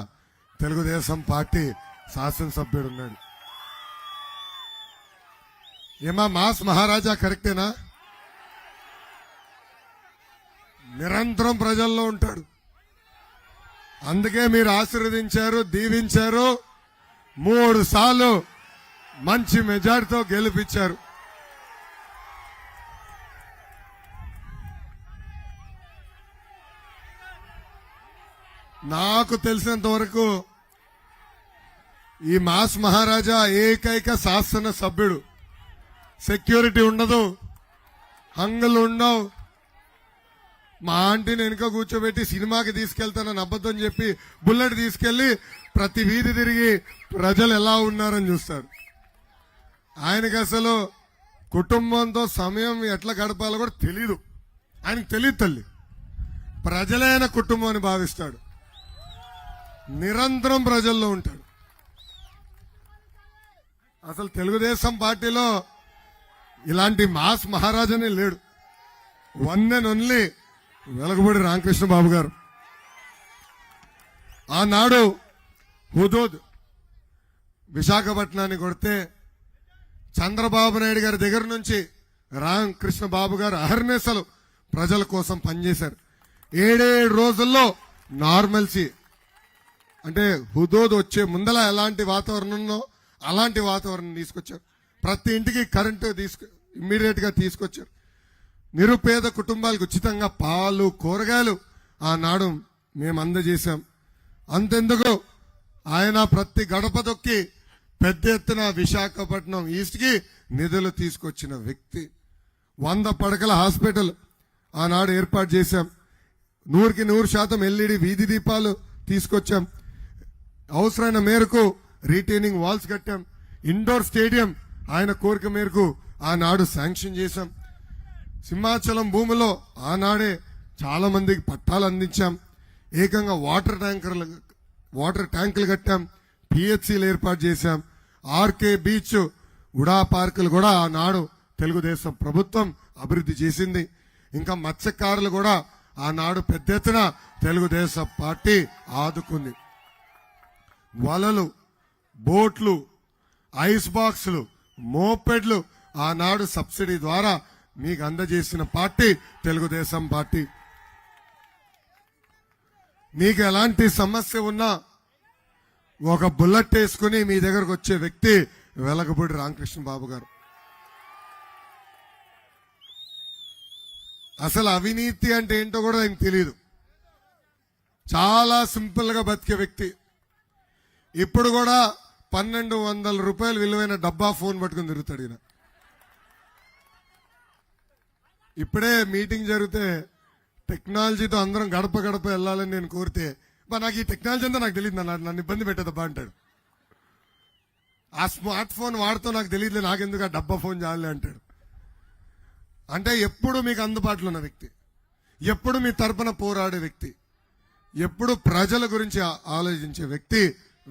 తెలుగుదేశం పార్టీ శాసనసభ్యుడు ఉన్నాడు. ఏమా మాస్ మహారాజా కరెక్టేనా? నిరంతరం ప్రజల్లో ఉంటాడు. అందుకే మీరు ఆశీర్వదించారు, దీవించారు, 3 సార్లు మంచి మెజార్టీతో గెలిపించారు. నాకు తెలిసినంత వరకు ఈ మాస్ మహారాజా ఏకైక శాసన సభ్యుడు. సెక్యూరిటీ ఉండదు, హంగులు ఉండవు. మా ఆంటీని వెనుక కూర్చోబెట్టి సినిమాకి తీసుకెళ్తానని అబద్ధం చెప్పి బుల్లెట్ తీసుకెళ్లి ప్రతి వీధి తిరిగి ప్రజలు ఎలా ఉన్నారని చూస్తారు. ఆయనకి అసలు కుటుంబంతో సమయం ఎట్లా గడపాలో కూడా తెలీదు. ఆయనకు తెలియదు తల్లి. ప్రజలైన కుటుంబం అని భావిస్తాడు. నిరంతరం ప్రజల్లో ఉంటాడు. అసలు తెలుగుదేశం పార్టీలో ఇలాంటి మాస్ మహారాజానే లేడు. One and only Velagapudi Ramakrishna Babu garu. ఆనాడు హుదూద్ విశాఖపట్నాన్ని కొడితే చంద్రబాబు నాయుడు గారి దగ్గర నుంచి రామకృష్ణ బాబు గారు అహర్నిశలు ప్రజల కోసం పనిచేశారు. 7 రోజుల్లో నార్మల్సీ, అంటే హుదూద్ వచ్చే ముందల ఎలాంటి వాతావరణం ఉందో అలాంటి వాతావరణం తీసుకొచ్చారు. ప్రతి ఇంటికి కరెంటు ఇమ్మీడియట్ గా తీసుకొచ్చారు. నిరుపేద కుటుంబాలకు ఉచితంగా పాలు, కూరగాయలు ఆనాడు మేము అందజేశాం. అంతెందుకు ఆయన ప్రతి గడప దొక్కి పెద్ద ఎత్తున విశాఖపట్నం ఈస్ట్ కి నిధులు తీసుకొచ్చిన వ్యక్తి. 100 పడకల హాస్పిటల్ ఆనాడు ఏర్పాటు చేశాం. 100కి 100% ఎల్ఈడి వీధి దీపాలు తీసుకొచ్చాం. అవసరమైన మేరకు రీటైనింగ్ వాల్స్ కట్టాం. ఇండోర్ స్టేడియం ఆయన కోరిక మేరకు ఆనాడు శాంక్షన్ చేశాం. సింహాచలం భూమిలో ఆనాడే చాలా మందికి పట్టాలు అందించాం. ఏకంగా వాటర్ ట్యాంకులు కట్టాం. పిహెచ్సిలు ఏర్పాటు చేశాం. ఆర్కే బీచ్, ఉడా పార్కులు కూడా ఆనాడు తెలుగుదేశం ప్రభుత్వం అభివృద్ధి చేసింది. ఇంకా మత్స్యకారులు కూడా ఆనాడు పెద్ద ఎత్తున తెలుగుదేశం పార్టీ ఆదుకుంది. వలలు, బోట్లు, ఐస్ బాక్సులు, మోపెడ్లు ఆనాడు సబ్సిడీ ద్వారా మీకు అందజేసిన పార్టీ తెలుగుదేశం పార్టీ. మీకు ఎలాంటి సమస్య ఉన్నా ఒక బుల్లెట్ వేసుకుని మీ దగ్గరకు వచ్చే వ్యక్తి వెలగపూడి రామకృష్ణ బాబు గారు. అసలు అవినీతి అంటే ఏంటో కూడా ఆయనకు తెలియదు. చాలా సింపుల్ గా బతికే వ్యక్తి. ఇప్పుడు కూడా 1200 రూపాయలు విలువైన డబ్బా ఫోన్ పట్టుకుని తిరుగుతాడు ఈయన. ఇప్పుడే మీటింగ్ జరిగితే టెక్నాలజీతో అందరం గడప గడప వెళ్ళాలని నేను కోరితే నాకు ఈ టెక్నాలజీ అంతా నాకు తెలియదు, నన్ను ఇబ్బంది పెట్టదబ్బా అంటాడు. ఆ స్మార్ట్ ఫోన్ వాడుతూ నాకు తెలియదు, నాకెందుకు ఆ డబ్బా ఫోన్ చాలే అంటాడు. అంటే ఎప్పుడు మీకు అందుబాటులో ఉన్న వ్యక్తి, ఎప్పుడు మీ తరపున పోరాడే వ్యక్తి, ఎప్పుడు ప్రజల గురించి ఆలోచించే వ్యక్తి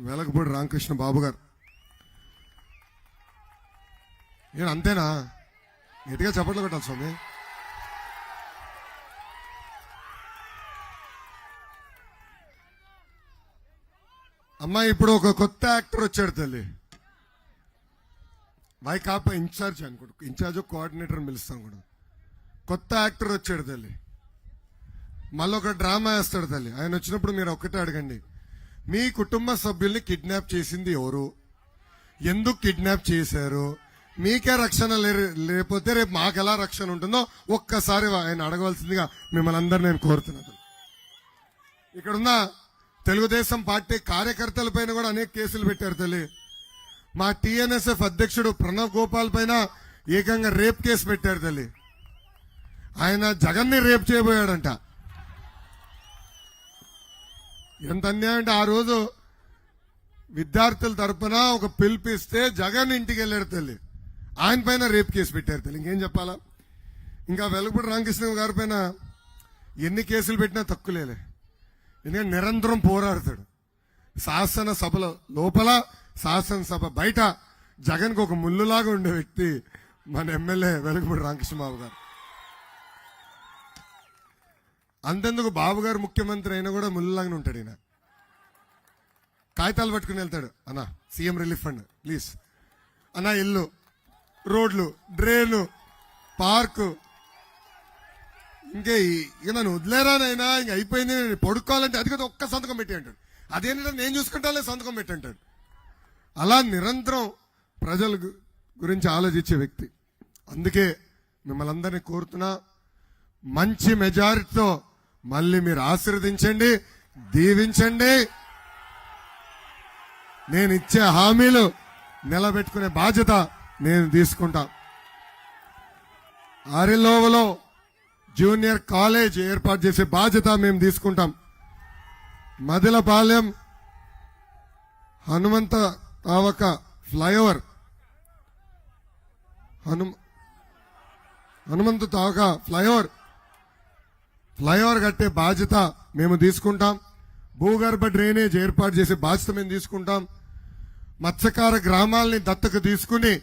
వెలగపూడి రామకృష్ణ బాబు గారు. నేను అంతేనా? గట్టిగా చప్పట్లు కొట్టాలి స్వామి. అమ్మా ఇప్పుడు ఒక కొత్త యాక్టర్ వచ్చాడు తల్లి, వైకాపా ఇన్ఛార్జ్ అనుకోడు, ఇన్ఛార్జ్ కోఆర్డినేటర్ పిలుస్తాం కూడా. కొత్త యాక్టర్ వచ్చాడు తల్లి, మళ్ళీ ఒక డ్రామా వేస్తాడు తల్లి. ఆయన వచ్చినప్పుడు మీరు ఒక్కటే అడగండి, మీ కుటుంబ సభ్యుల్ని కిడ్నాప్ చేసింది ఎవరు, ఎందుకు కిడ్నాప్ చేశారు, మీకే రక్షణ లేకపోతే రేపు మాకు ఎలా రక్షణ ఉంటుందో ఒక్కసారి ఆయన అడగవలసిందిగా మిమ్మల్ని అందరు నేను కోరుతున్నాను. ఇక్కడున్న తెలుగుదేశం పార్టీ కార్యకర్తల పైన కూడా అనేక కేసులు పెట్టారు తల్లి. మా టిఎన్ఎస్ఎఫ్ అధ్యక్షుడు ప్రణవ్ గోపాల్ పైన ఏకంగా రేప్ కేసు పెట్టారు తల్లి. ఆయన జగన్ ని రేప్ చేయబోయాడంట. ఎంత అన్యాయం అంటే, ఆ రోజు విద్యార్థుల తరపున ఒక పిలిపిస్తే జగన్ ఇంటికి వెళ్ళాడు తల్లి, ఆయన పైన రేప్ కేసు పెట్టారు తల్లి. ఇంకేం చెప్పాలా? ఇంకా వెలగపూడి రామకృష్ణ గారి పైన ఎన్ని కేసులు పెట్టినా తక్కువలేలే, ఎందుకంటే నిరంతరం పోరాడతాడు. శాసనసభలో లోపల, శాసనసభ బయట జగన్కి ఒక ముల్లులాగా ఉండే వ్యక్తి మన ఎమ్మెల్యే వెలగపూడి రామకృష్ణ బాబు గారు. అంతెందుకు, బాబు గారు ముఖ్యమంత్రి అయినా కూడా ముల్లులాగానే ఉంటాడు. ఈయన కాగితాలు పట్టుకుని వెళ్తాడు, అన్నా సీఎం రిలీఫ్ ఫండ్ ప్లీజ్, అన్నా ఇల్లు, రోడ్లు, డ్రైను, పార్కు, ఇంకే ఇక నన్ను వదిలేరానైనా ఇంక అయిపోయింది, నేను పడుకోవాలంటే అది కదా ఒక్క సంతకం పెట్టి అంటాడు. అదేంటంటే నేను చూసుకుంటానే సంతకం పెట్టి అంటాడు. అలా నిరంతరం ప్రజల గురించి ఆలోచించే వ్యక్తి. అందుకే మిమ్మల్ని అందరినీ కోరుతున్నా, మంచి మెజారిటీతో మళ్ళీ మీరు ఆశీర్వదించండి, దీవించండి. నేను ఇచ్చే హామీలు నిలబెట్టుకునే బాధ్యత నేను తీసుకుంటా. ఆరిలోవలో జూనియర్ కాలేజ్ ఏర్పాటు చేసే బాధ్యత మేము తీసుకుంటాం. మదిలపాలెం హనుమంత తావక ఫ్లైఓవర్, హనుమంత తావక ఫ్లైఓవర్ కట్టే బాధ్యత మేము తీసుకుంటాం. భూగర్భ డ్రైనేజ్ ఏర్పాటు చేసే బాధ్యత మేము తీసుకుంటాం. మత్స్యకార గ్రామాలని దత్తకు తీసుకుని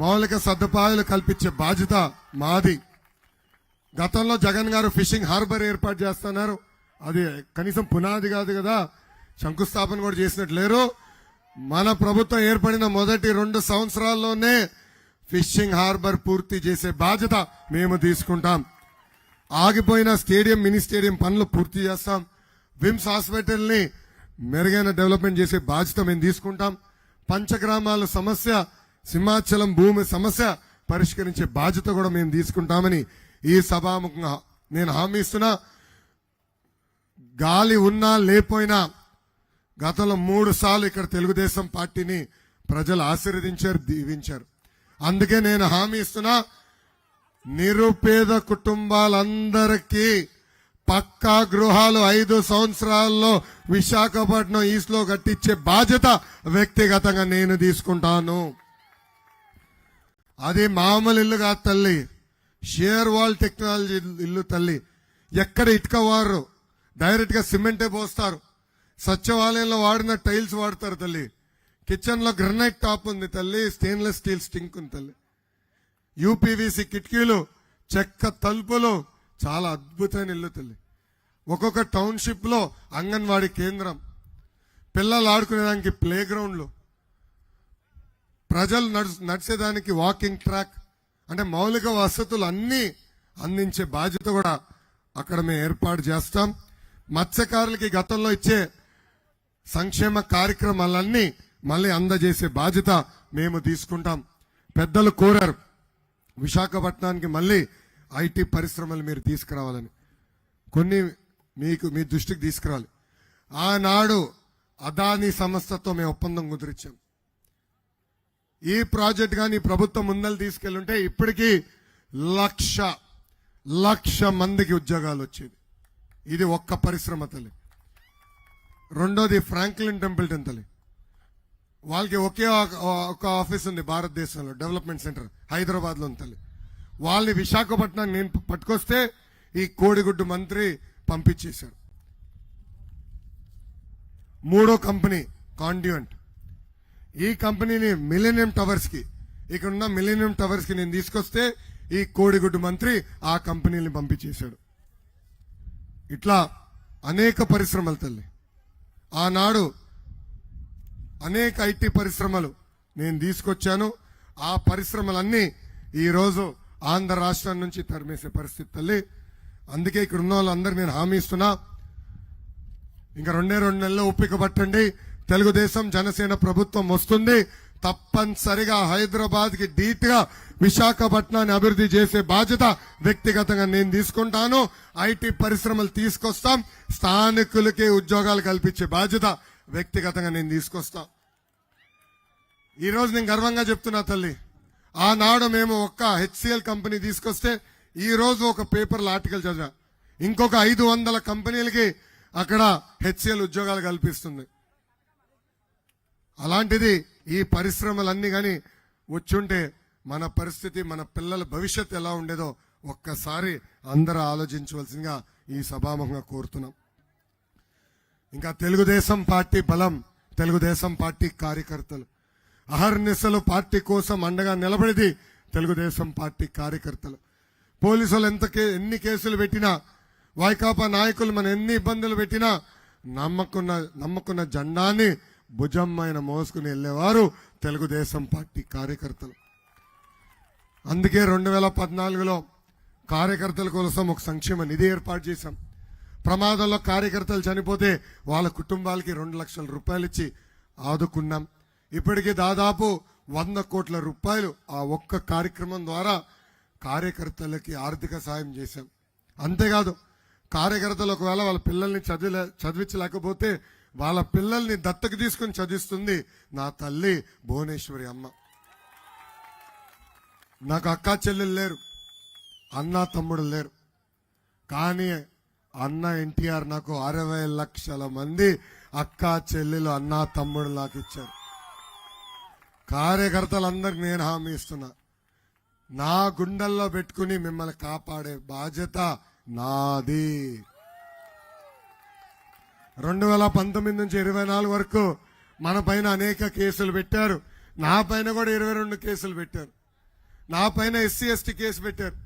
మౌలిక సదుపాయాలు కల్పించే బాధ్యత మాది. గతంలో జగన్ గారు ఫిషింగ్ హార్బర్ ఏర్పాటు చేస్తున్నారు, అది కనీసం పునాది కాదు కదా, శంకుస్థాపన కూడా చేసినట్టు లేరు. మన ప్రభుత్వం ఏర్పడిన మొదటి 2 సంవత్సరాల్లోనే ఫిషింగ్ హార్బర్ పూర్తి చేసే బాధ్యత మేము తీసుకుంటాం. ఆగిపోయిన స్టేడియం, మినీ స్టేడియం పనులు పూర్తి చేస్తాం. విమ్స్ హాస్పిటల్ ని మెరుగైన డెవలప్మెంట్ చేసే బాధ్యత మేము తీసుకుంటాం. పంచగ్రామాల సమస్య, సింహాచలం భూమి సమస్య పరిష్కరించే బాధ్యత కూడా మేము తీసుకుంటామని ఈ సభాముఖంగా నేను హామీ ఇస్తున్నా. గాలి ఉన్నా లేపోయినా గతంలో 3 సార్లు ఇక్కడ తెలుగుదేశం పార్టీని ప్రజలు ఆశీర్వదించారు, దీవించారు. అందుకే నేను హామీ ఇస్తున్నా, నిరుపేద కుటుంబాలందరికీ పక్కా గృహాలు 5 సంవత్సరాల్లో విశాఖపట్నం ఈస్ట్ లో కట్టించే బాధ్యత వ్యక్తిగతంగా నేను తీసుకుంటాను. అది మామూలు ఇల్లు కాదు తల్లి, షేర్ వాల్ టెక్నాలజీ ఇల్లు తల్లి. ఎక్కడ ఇటుక వారు డైరెక్ట్ గా సిమెంటే పోస్తారు. సచివాలయంలో వాడిన టైల్స్ వాడతారు తల్లి. కిచెన్ లో గ్రనైట్ టాప్ ఉంది తల్లి, స్టెయిన్లెస్ స్టీల్ స్టింక్ ఉంది తల్లి, యూపీవీసీ కిటికీలు, చెక్క తలుపులు, చాలా అద్భుతమైన ఇల్లు తల్లి. ఒక్కొక్క టౌన్షిప్ లో అంగన్వాడీ కేంద్రం, పిల్లలు ఆడుకునేదానికి ప్లే గ్రౌండ్లు, ప్రజలు నడిచేదానికి వాకింగ్ ట్రాక్, అంటే మౌలిక వసతులు అన్ని అందించే బాధ్యత కూడా అక్కడ మేము ఏర్పాటు చేస్తాం. మత్స్యకారులకి గతంలో ఇచ్చే సంక్షేమ కార్యక్రమాలన్నీ మళ్ళీ అందజేసే బాధ్యత మేము తీసుకుంటాం. పెద్దలు కోరారు విశాఖపట్నానికి మళ్ళీ ఐటీ పరిశ్రమలు మీరు తీసుకురావాలని, కొన్ని మీ దృష్టికి తీసుకురావాలి. ఆనాడు అదానీ సంస్థతో మేము ఒప్పందం కుదిరించాం. ఈ ప్రాజెక్ట్ కానీ ప్రభుత్వం ముందలు తీసుకెళ్లుంటే ఇప్పటికీ 1,00,000 మందికి ఉద్యోగాలు వచ్చేది. ఇది ఒక్క పరిశ్రమ తల్లి. రెండోది ఫ్రాంక్లిన్ టెంపుల్టన్ తల్లి. వాళ్ళకి ఒకే ఒక ఆఫీస్ ఉంది భారతదేశంలో, డెవలప్మెంట్ సెంటర్ హైదరాబాద్లో ఉంది తల్లి. వాళ్ళని విశాఖపట్నం నేను పట్టుకొస్తే ఈ కోడిగుడ్డు మంత్రి పంపించేశారు. మూడో కంపెనీ కాండ్యూంట్. ఈ కంపెనీని మిలీనియం టవర్స్ కి, ఇక్కడ ఉన్న మిలీనియం టవర్స్ కి నేను తీసుకొస్తే ఈ కోడిగుడ్డు మంత్రి ఆ కంపెనీని పంపించేశాడు. ఇట్లా అనేక పరిశ్రమలు తల్లి. ఆనాడు అనేక ఐటీ పరిశ్రమలు నేను తీసుకొచ్చాను. ఆ పరిశ్రమలన్నీ ఈరోజు ఆంధ్ర రాష్ట్రం నుంచి తరిమేసే పరిస్థితి తల్లి. అందుకే ఇక్కడ ఉన్న వాళ్ళందరూ నేను హామీ ఇస్తున్నా, ఇంకా 2 నెలల్లో ఓపిక పట్టండి. తెలుగుదేశం జనసేన ప్రభుత్వం వస్తుంది. తప్పనిసరిగా హైదరాబాద్ కి ధీటుగా విశాఖపట్నాన్ని అభివృద్ధి చేసే బాధ్యత వ్యక్తిగతంగా నేను తీసుకుంటాను. ఐటీ పరిశ్రమలు తీసుకొస్తాం. స్థానికులకి ఉద్యోగాలు కల్పించే బాధ్యత వ్యక్తిగతంగా నేను తీసుకొస్తా. ఈ రోజు నేను గర్వంగా చెప్తున్నా తల్లి, ఆనాడు మేము ఒక్క హెచ్సిఎల్ కంపెనీ తీసుకొస్తే ఈ రోజు ఒక పేపర్లో ఆర్టికల్ చదివా, ఇంకొక 500 కంపెనీలకి అక్కడ హెచ్సిఎల్ ఉద్యోగాలు కల్పిస్తుంది. అలాంటిది ఈ పరిశ్రమలన్నీ కానీ వచ్చుంటే మన పరిస్థితి, మన పిల్లల భవిష్యత్తు ఎలా ఉండేదో ఒక్కసారి అందరూ ఆలోచించవలసిందిగా ఈ సభాముఖంగా కోరుతున్నాం. ఇంకా తెలుగుదేశం పార్టీ బలం, తెలుగుదేశం పార్టీ కార్యకర్తలు అహర్నిశలు పార్టీ కోసం అండగా నిలబడేది తెలుగుదేశం పార్టీ కార్యకర్తలు. పోలీసులు ఎన్ని కేసులు పెట్టినా, వైకాపా నాయకులు మన ఎన్ని ఇబ్బందులు పెట్టినా నమ్మకున్న జెండాన్ని భుజమ్మైన మోసుకుని వెళ్లేవారు తెలుగుదేశం పార్టీ కార్యకర్తలు. అందుకే 2014లో కార్యకర్తల కోసం ఒక సంక్షేమ నిధి ఏర్పాటు చేశాం. ప్రమాదంలో కార్యకర్తలు చనిపోతే వాళ్ళ కుటుంబాలకి 2 లక్షల రూపాయలు ఇచ్చి ఆదుకున్నాం. ఇప్పటికీ దాదాపు 100 కోట్ల రూపాయలు ఆ ఒక్క కార్యక్రమం ద్వారా కార్యకర్తలకి ఆర్థిక సాయం చేశాం. అంతేకాదు, కార్యకర్తలు ఒకవేళ వాళ్ళ పిల్లల్ని చదివించలేకపోతే వాళ్ళ పిల్లల్ని దత్తకు తీసుకుని చదివిస్తుంది నా తల్లి భువనేశ్వరి అమ్మ. నాకు అక్కా చెల్లెలు లేరు, అన్నా తమ్ముడు లేరు, కానీ అన్న ఎన్టీఆర్ నాకు 60 లక్షల మంది అక్కా చెల్లెలు అన్నా తమ్ముడు నాకు ఇచ్చారు. కార్యకర్తలందరికి నేను హామీ ఇస్తున్నా, నా గుండెల్లో పెట్టుకుని మిమ్మల్ని కాపాడే బాధ్యత నాది. 2019 నుంచి 24 వరకు మన పైన అనేక కేసులు పెట్టారు. నా పైన కూడా 22 కేసులు పెట్టారు. నా పైన ఎస్సీ ఎస్టీ కేసు పెట్టారు.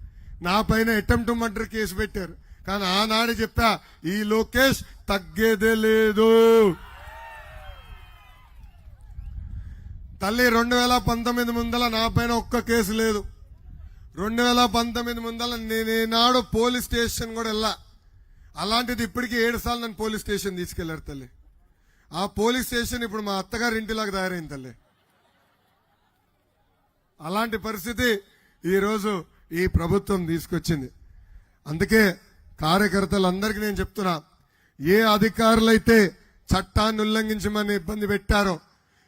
నా పైన అటెంప్ట్ మర్డర్ కేసు పెట్టారు. కానీ ఆనాడు చెప్పా, ఈ లోకేష్ తగ్గేదే లేదు. తల్లి 2019 ముందల నా పైన ఒక్క కేసు లేదు. 2019 ముందల నేనాడు పోలీస్ స్టేషన్ కూడా వెళ్ళా. అలాంటిది ఇప్పటికీ 7 సార్లు నన్ను పోలీస్ స్టేషన్ తీసుకెళ్లారు తల్లి. ఆ పోలీస్ స్టేషన్ ఇప్పుడు మా అత్తగారి ఇంటిలాగా తయారైంది తల్లి. అలాంటి పరిస్థితి ఈరోజు ఈ ప్రభుత్వం తీసుకొచ్చింది. అందుకే కార్యకర్తలందరికీ నేను చెప్తున్నా, ఏ అధికారులైతే చట్టాన్ని ఉల్లంఘించమని ఇబ్బంది పెట్టారో,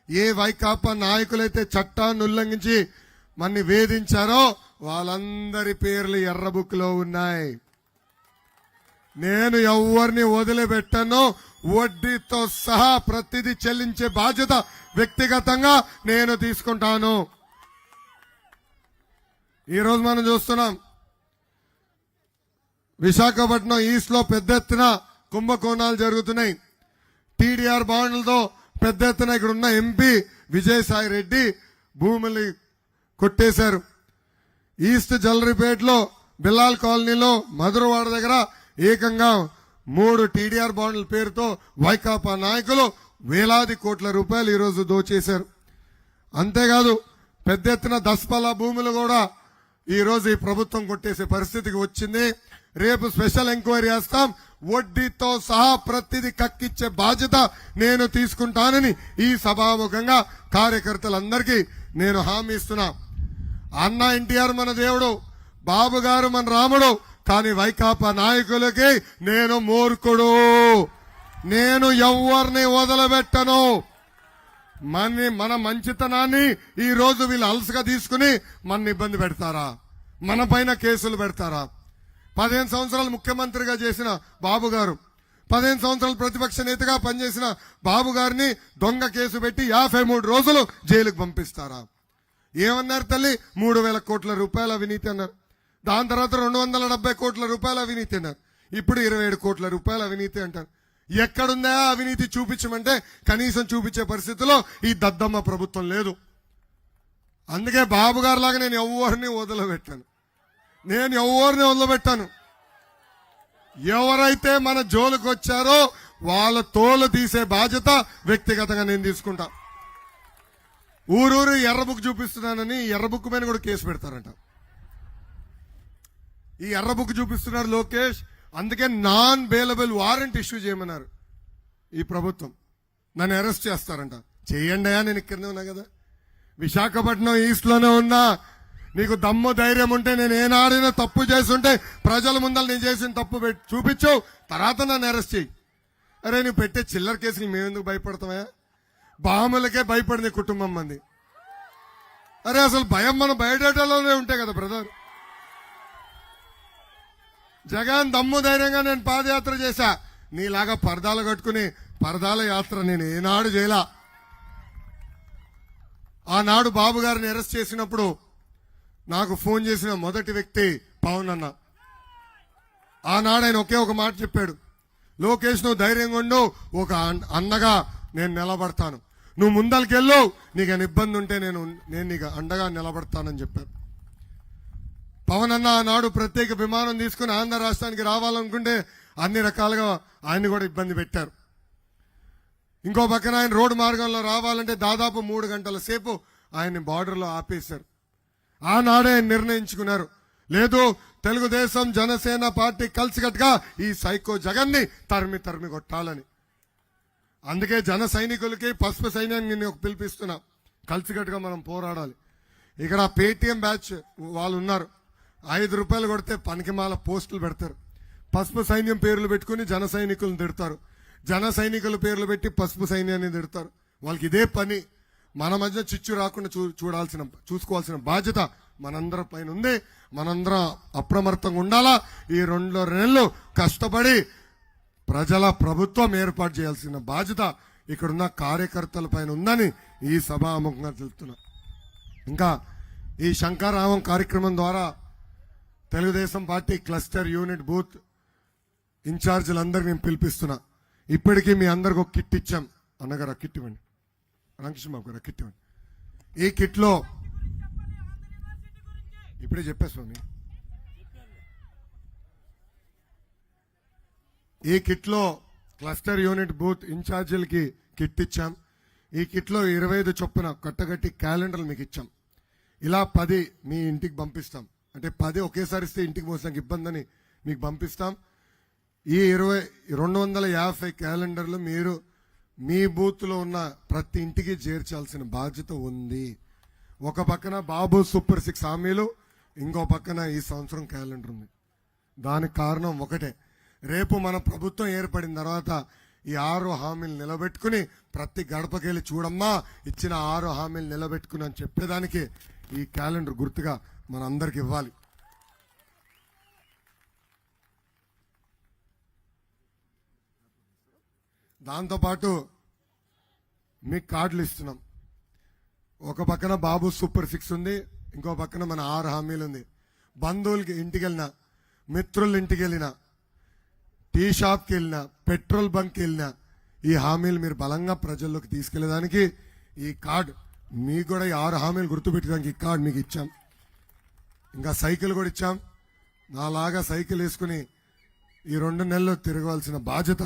ఏ వైకాపా నాయకులైతే చట్టాన్ని ఉల్లంఘించి మన్ని వేధించారో వాళ్ళందరి పేర్లు ఎర్ర బుక్ లో ఉన్నాయి. నేను ఎవరిని వదిలిపెట్టను. వడ్డీతో సహా ప్రతిదీ చెల్లించే బాధ్యత వ్యక్తిగతంగా నేను తీసుకుంటాను. ఈరోజు మనం చూస్తున్నాం, విశాఖపట్నం ఈస్ట్ లో పెద్ద ఎత్తున కుంభకోణాలు జరుగుతున్నాయి. టీడీఆర్ బాండ్లతో పెద్ద ఎత్తున ఇక్కడ ఉన్న ఎంపీ విజయసాయి రెడ్డి భూములు కొట్టేశారు. ఈస్ట్ జలరిపేటలో బిల్లాల్ కాలనీలో మధురవాడ దగ్గర ఏకంగా 3 టీడీఆర్ బాండ్ల పేరుతో వైకాపా నాయకులు వేలాది కోట్ల రూపాయలు ఈరోజు దోచేశారు. అంతేకాదు, పెద్ద ఎత్తున దస్పల భూములు కూడా ఈ రోజు ఈ ప్రభుత్వం కొట్టేసే పరిస్థితికి వచ్చింది. రేపు స్పెషల్ ఎంక్వైరీ చేస్తాం. వడ్డీతో సహా ప్రతిదీ కక్కిచ్చే బాధ్యత నేను తీసుకుంటానని ఈ సభాముఖంగా కార్యకర్తలందరికీ నేను హామీ ఇస్తున్నా. అన్న ఎన్టీఆర్ మన దేవుడు, బాబు గారు మన రాముడు, కానీ వైకాపా నాయకులకి నేను మూర్ఖుడు. నేను ఎవరిని వదలబెట్టను. మన మంచితనాన్ని ఈ రోజు వీళ్ళు అలసగా తీసుకుని మన ఇబ్బంది పెడతారా? మన పైన కేసులు పెడతారా? 15 సంవత్సరాలు ముఖ్యమంత్రిగా చేసిన బాబు గారు 15 సంవత్సరాలు ప్రతిపక్ష నేతగా పనిచేసిన బాబు గారిని దొంగ కేసు పెట్టి 53 రోజులు జైలుకు పంపిస్తారా? ఏమన్నారు తల్లి? 3,000 కోట్ల రూపాయల అవినీతి అన్నారు. దాని తర్వాత 270 కోట్ల రూపాయల అవినీతి అన్నారు. ఇప్పుడు 27 కోట్ల రూపాయల అవినీతి అంటారు. ఎక్కడుందా అవినీతి చూపించమంటే కనీసం చూపించే పరిస్థితిలో ఈ దద్దమ్మ ప్రభుత్వం లేదు. అందుకే బాబు గారి లాగా నేను ఎవరిని వదిలిపెట్టాను. ఎవరైతే మన జోలికి వచ్చారో వాళ్ళ తోలు తీసే బాధ్యత వ్యక్తిగతంగా నేను తీసుకుంటా. ఊరూరు ఎర్ర బుక్ చూపిస్తున్నానని ఎర్ర బుక్ మీద కూడా కేసు పెడతారంట. ఈ ఎర్ర బుక్ చూపిస్తున్నారు లోకేష్. అందుకే నాన్ బెయిలబుల్ వారెంట్ ఇష్యూ చేయమన్నారు ఈ ప్రభుత్వం. నన్ను అరెస్ట్ చేస్తారంట. చేయండి అయ్యా, నేను ఇక్కడనే ఉన్నా కదా, విశాఖపట్నం ఈస్ట్ లోనే ఉన్నా. నీకు దమ్ము ధైర్యం ఉంటే నేను ఏనాడైనా తప్పు చేస్తుంటే ప్రజల ముందర నేను చేసిన తప్పు చూపించు, తర్వాత నన్ను అరెస్ట్ చేయి. అరే నువ్వు పెట్టే చిల్లర కేసుకి మేమెందుకు భయపడతామా? బాములకే భయపడింది కుటుంబం మంది. అరే అసలు భయం మనం బయటలోనే ఉంటాయి కదా బ్రదర్. జగన్ దమ్ము ధైర్యంగా నేను పాదయాత్ర చేశా. నీలాగా పరదాలు కట్టుకుని పరదాల యాత్ర నేను ఏనాడు చేయలా. ఆనాడు బాబు గారిని అరెస్ట్ చేసినప్పుడు నాకు ఫోన్ చేసిన మొదటి వ్యక్తి పవన్ అన్న. ఆనాడు ఆయన ఒకే ఒక మాట చెప్పాడు, లోకేష్ నువ్వు ధైర్యంగా ఉండు, ఒక అన్నగా నేను నిలబడతాను, నువ్వు ముందరికెళ్ళు, నీకు ఏమైనా ఇబ్బంది ఉంటే నేను నీకు అండగా నిలబడతానని చెప్పాను. పవన్ అన్న ఆనాడు ప్రత్యేక విమానం తీసుకుని ఆంధ్ర రాష్ట్రానికి రావాలనుకుంటే అన్ని రకాలుగా ఆయన్ని కూడా ఇబ్బంది పెట్టారు. ఇంకో పక్కన ఆయన రోడ్డు మార్గంలో రావాలంటే దాదాపు 3 గంటల సేపు ఆయన్ని బార్డర్లో ఆపేశారు. ఆనాడే ఆయన నిర్ణయించుకున్నారు, లేదు తెలుగుదేశం జనసేన పార్టీ కలిసికట్టుగా ఈ సైకో జగన్ని తరిమి కొట్టాలని. అందుకే జన సైనికులకి పసుపు సైన్యాన్ని నేను పిలిపిస్తున్నా, కలిసికట్టుగా మనం పోరాడాలి. ఇక్కడ పేటీఎం బ్యాచ్ వాళ్ళు ఉన్నారు, 5 రూపాయలు కొడితే పనికిమాల పోస్టులు పెడతారు. పసుపు సైన్యం పేర్లు పెట్టుకుని జన సైనికులను తిడతారు, జన సైనికుల పేర్లు పెట్టి పసుపు సైన్యాన్ని తిడతారు. వాళ్ళకి ఇదే పని. మన మధ్య చిచ్చు రాకుండా చూసుకోవాల్సిన బాధ్యత మనందరి పైన ఉంది. మనందరం అప్రమత్తంగా ఉండాలా. ఈ 2 నెలలు కష్టపడి ప్రజల ప్రభుత్వం ఏర్పాటు చేయాల్సిన బాధ్యత ఇక్కడున్న కార్యకర్తల పైన ఉందని ఈ సభాముఖంగా తెలుస్తున్నా. ఇంకా ఈ శంకరామం కార్యక్రమం ద్వారా Telugu Desam party cluster unit booth ఇన్ఛార్జీలందరికీ నేను పిలిపిస్తున్నా. ఇప్పటికీ మీ అందరికి ఒక కిట్ ఇచ్చాం. అన్నగారు ఆ కిట్ ఇవ్వండి, రామకృష్ణ బాబు గారు ఆ కిట్ ఇవ్వండి. ఈ కిట్ లో ఇప్పుడే చెప్పా స్వామి, ఈ కిట్ లో క్లస్టర్ యూనిట్ బూత్ ఇన్ఛార్జీలకి కిట్ ఇచ్చాం. ఈ కిట్ లో 25 చొప్పున కట్టగట్టి క్యాలెండర్లు మీకు ఇచ్చాం. ఇలా 10 మీ ఇంటికి పంపిస్తాం. అంటే 10 ఒకేసారి ఇస్తే ఇంటికి మోసడానికి ఇబ్బంది అని మీకు పంపిస్తాం. ఈ 250 క్యాలెండర్లు మీరు మీ బూత్ లో ఉన్న ప్రతి ఇంటికి చేర్చాల్సిన బాధ్యత ఉంది. ఒక పక్కన బాబు సూపర్ 6 హామీలు, ఇంకో పక్కన ఈ సంవత్సరం క్యాలెండర్ ఉంది. దానికి కారణం ఒకటే, రేపు మన ప్రభుత్వం ఏర్పడిన తర్వాత ఈ 6 హామీలు నిలబెట్టుకుని ప్రతి గడపకెళ్ళి చూడమ్మా ఇచ్చిన 6 హామీలు నిలబెట్టుకుని అని చెప్పేదానికి ఈ క్యాలెండర్ గుర్తుగా మనందరికి ఇవ్వాలి. దాంతోపాటు మీకు కార్డులు ఇస్తున్నాం. ఒక పక్కన బాబు సూపర్ 6 ఉంది, ఇంకో పక్కన మన 6 హామీలు ఉంది. బంధువులకి ఇంటికి వెళ్ళినా, మిత్రుల ఇంటికి వెళ్ళినా, టీ షాప్కి వెళ్ళినా, పెట్రోల్ బంక్కి వెళ్ళినా ఈ హామీలు మీరు బలంగా ప్రజల్లోకి తీసుకెళ్లేదానికి ఈ కార్డు మీకు కూడా ఈ 6 హామీలు గుర్తుపెట్టడానికి ఈ కార్డు మీకు ఇచ్చాం. ఇంకా సైకిల్ కూడా ఇచ్చాం. నాలాగా సైకిల్ వేసుకుని ఈ 2 నెలలు తిరగవలసిన బాధ్యత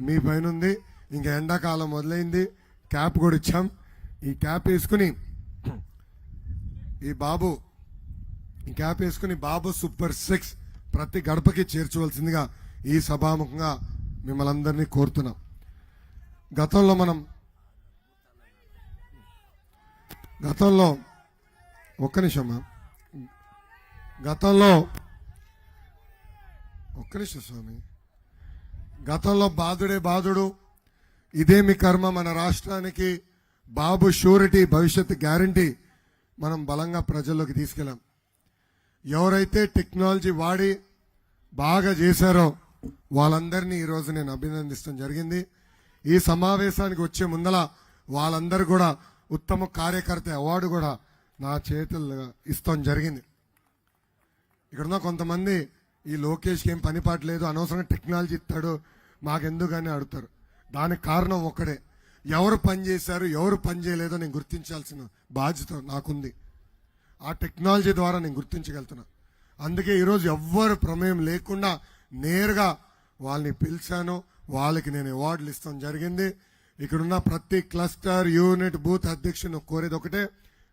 మీ పైన ఉంది. ఇంకా ఎండాకాలం మొదలైంది, క్యాప్ కూడా ఇచ్చాం. ఈ క్యాప్ వేసుకుని ఈ క్యాప్ వేసుకుని బాబు సూపర్ 6 ప్రతి గడపకి చేర్చవలసిందిగా ఈ సభాముఖంగా మిమ్మల్ని అందరినీ కోరుతున్నాం. గతంలో ఒక్క నిమిషం స్వామి, గతంలో బాధుడు ఇదేమి కర్మ మన రాష్ట్రానికి బాబు షూరిటీ భవిష్యత్తు గ్యారంటీ మనం బలంగా ప్రజల్లోకి తీసుకెళ్ళాం. ఎవరైతే టెక్నాలజీ వాడి బాగా చేశారో వాళ్ళందరినీ ఈరోజు నేను అభినందిస్తాం జరిగింది. ఈ సమావేశానికి వచ్చే ముందల వాళ్ళందరూ కూడా ఉత్తమ కార్యకర్త అవార్డు కూడా నా చేతుల్లో ఇస్తాం జరిగింది. ఇక్కడున్న కొంతమంది ఈ లోకేష్కి ఏం పని పాటలేదు, అనవసరంగా టెక్నాలజీ ఇస్తాడు మాకెందుకని అడుగుతారు. దానికి కారణం ఒక్కడే, ఎవరు పని చేశారు ఎవరు పని చేయలేదో నేను గుర్తించాల్సిన బాధ్యత నాకుంది. ఆ టెక్నాలజీ ద్వారా నేను గుర్తించగలుగుతున్నా. అందుకే ఈరోజు ఎవ్వరు ప్రమేయం లేకుండా నేరుగా వాళ్ళని పిలిచాను, వాళ్ళకి నేను అవార్డులు ఇస్తాం జరిగింది. ఇక్కడున్న ప్రతి క్లస్టర్ యూనిట్ బూత్ అధ్యక్షుని కోరేది ఒకటే,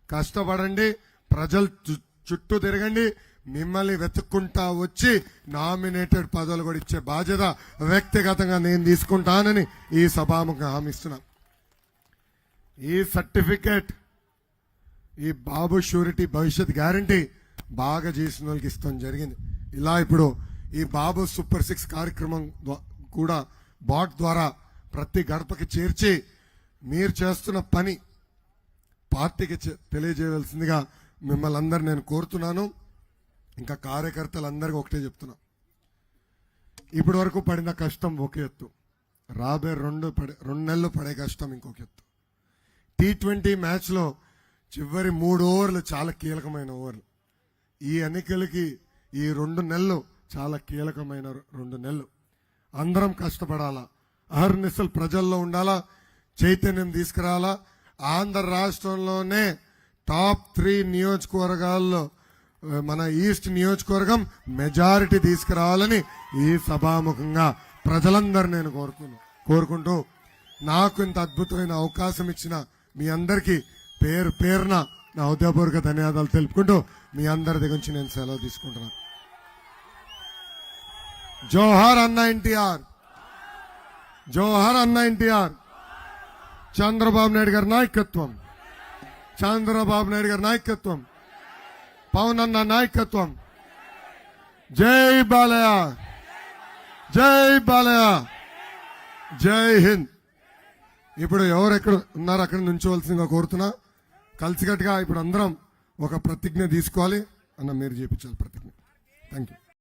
కష్టపడండి, ప్రజలు చుట్టూ తిరగండి, మిమ్మల్ని వెతుక్కుంటా వచ్చి నామినేటెడ్ పదవులు కూడా ఇచ్చే బాధ్యత వ్యక్తిగతంగా నేను తీసుకుంటానని ఈ సభాముఖంగా హామీ ఇస్తున్నా. ఈ సర్టిఫికేట్, ఈ బాబు షూరిటీ భవిష్యత్ గ్యారంటీ బాగా చేసిన వాళ్ళకి ఇస్తాం జరిగింది. ఇలా ఇప్పుడు ఈ బాబు సూపర్ 6 కార్యక్రమం కూడా బాట్ ద్వారా ప్రతి గడపకి చేర్చి మీరు చేస్తున్న పని పార్టీకి తెలియజేయవలసిందిగా మిమ్మల్ని అందరు నేను కోరుతున్నాను. ఇంకా కార్యకర్తలందరికీ ఒకటే చెప్తున్నా, ఇప్పటి వరకు పడిన కష్టం ఒక ఎత్తు, రాబోయే 2 నెలలు పడే కష్టం ఇంకొక ఎత్తు. T20 మ్యాచ్లో చివరి 3 ఓవర్లు చాలా కీలకమైన ఓవర్లు. ఈ ఎన్నికలకి ఈ 2 నెలలు చాలా కీలకమైన 2 నెలలు. అందరం కష్టపడాలా, అహర్నిశలు ప్రజల్లో ఉండాలా, చైతన్యం తీసుకురావాలా. ఆంధ్ర రాష్ట్రంలోనే టాప్ 3 నియోజకవర్గాల్లో మన ఈస్ట్ నియోజకవర్గం మెజారిటీ తీసుకురావాలని ఈ సభాముఖంగా ప్రజలందరూ నేను కోరుకుంటూ నాకు ఇంత అద్భుతమైన అవకాశం ఇచ్చిన మీ అందరికీ పేరు పేరున నా హృదయపూర్వక ధన్యవాదాలు తెలుపుకుంటూ మీ అందరి దగ్గర నుంచి నేను సెలవు తీసుకుంటున్నాను. జోహార్ అన్న ఎన్టీఆర్, జోహార్ అన్న ఎన్టీఆర్. చంద్రబాబు నాయుడు గారి నాయకత్వం, చంద్రబాబు నాయుడు గారి నాయకత్వం, పవన్ అన్న నాయకత్వం. జై బాలయ్య, జై బాలయ్య, జై హింద్. ఇప్పుడు ఎవరెక్కడ ఉన్నారో అక్కడ నుంచోవలసిందిగా కోరుతున్నా. కలిసికట్టుగా ఇప్పుడు అందరం ఒక ప్రతిజ్ఞ తీసుకోవాలి అన్న, మీరు చేపించాలి ప్రతిజ్ఞ. Thank you.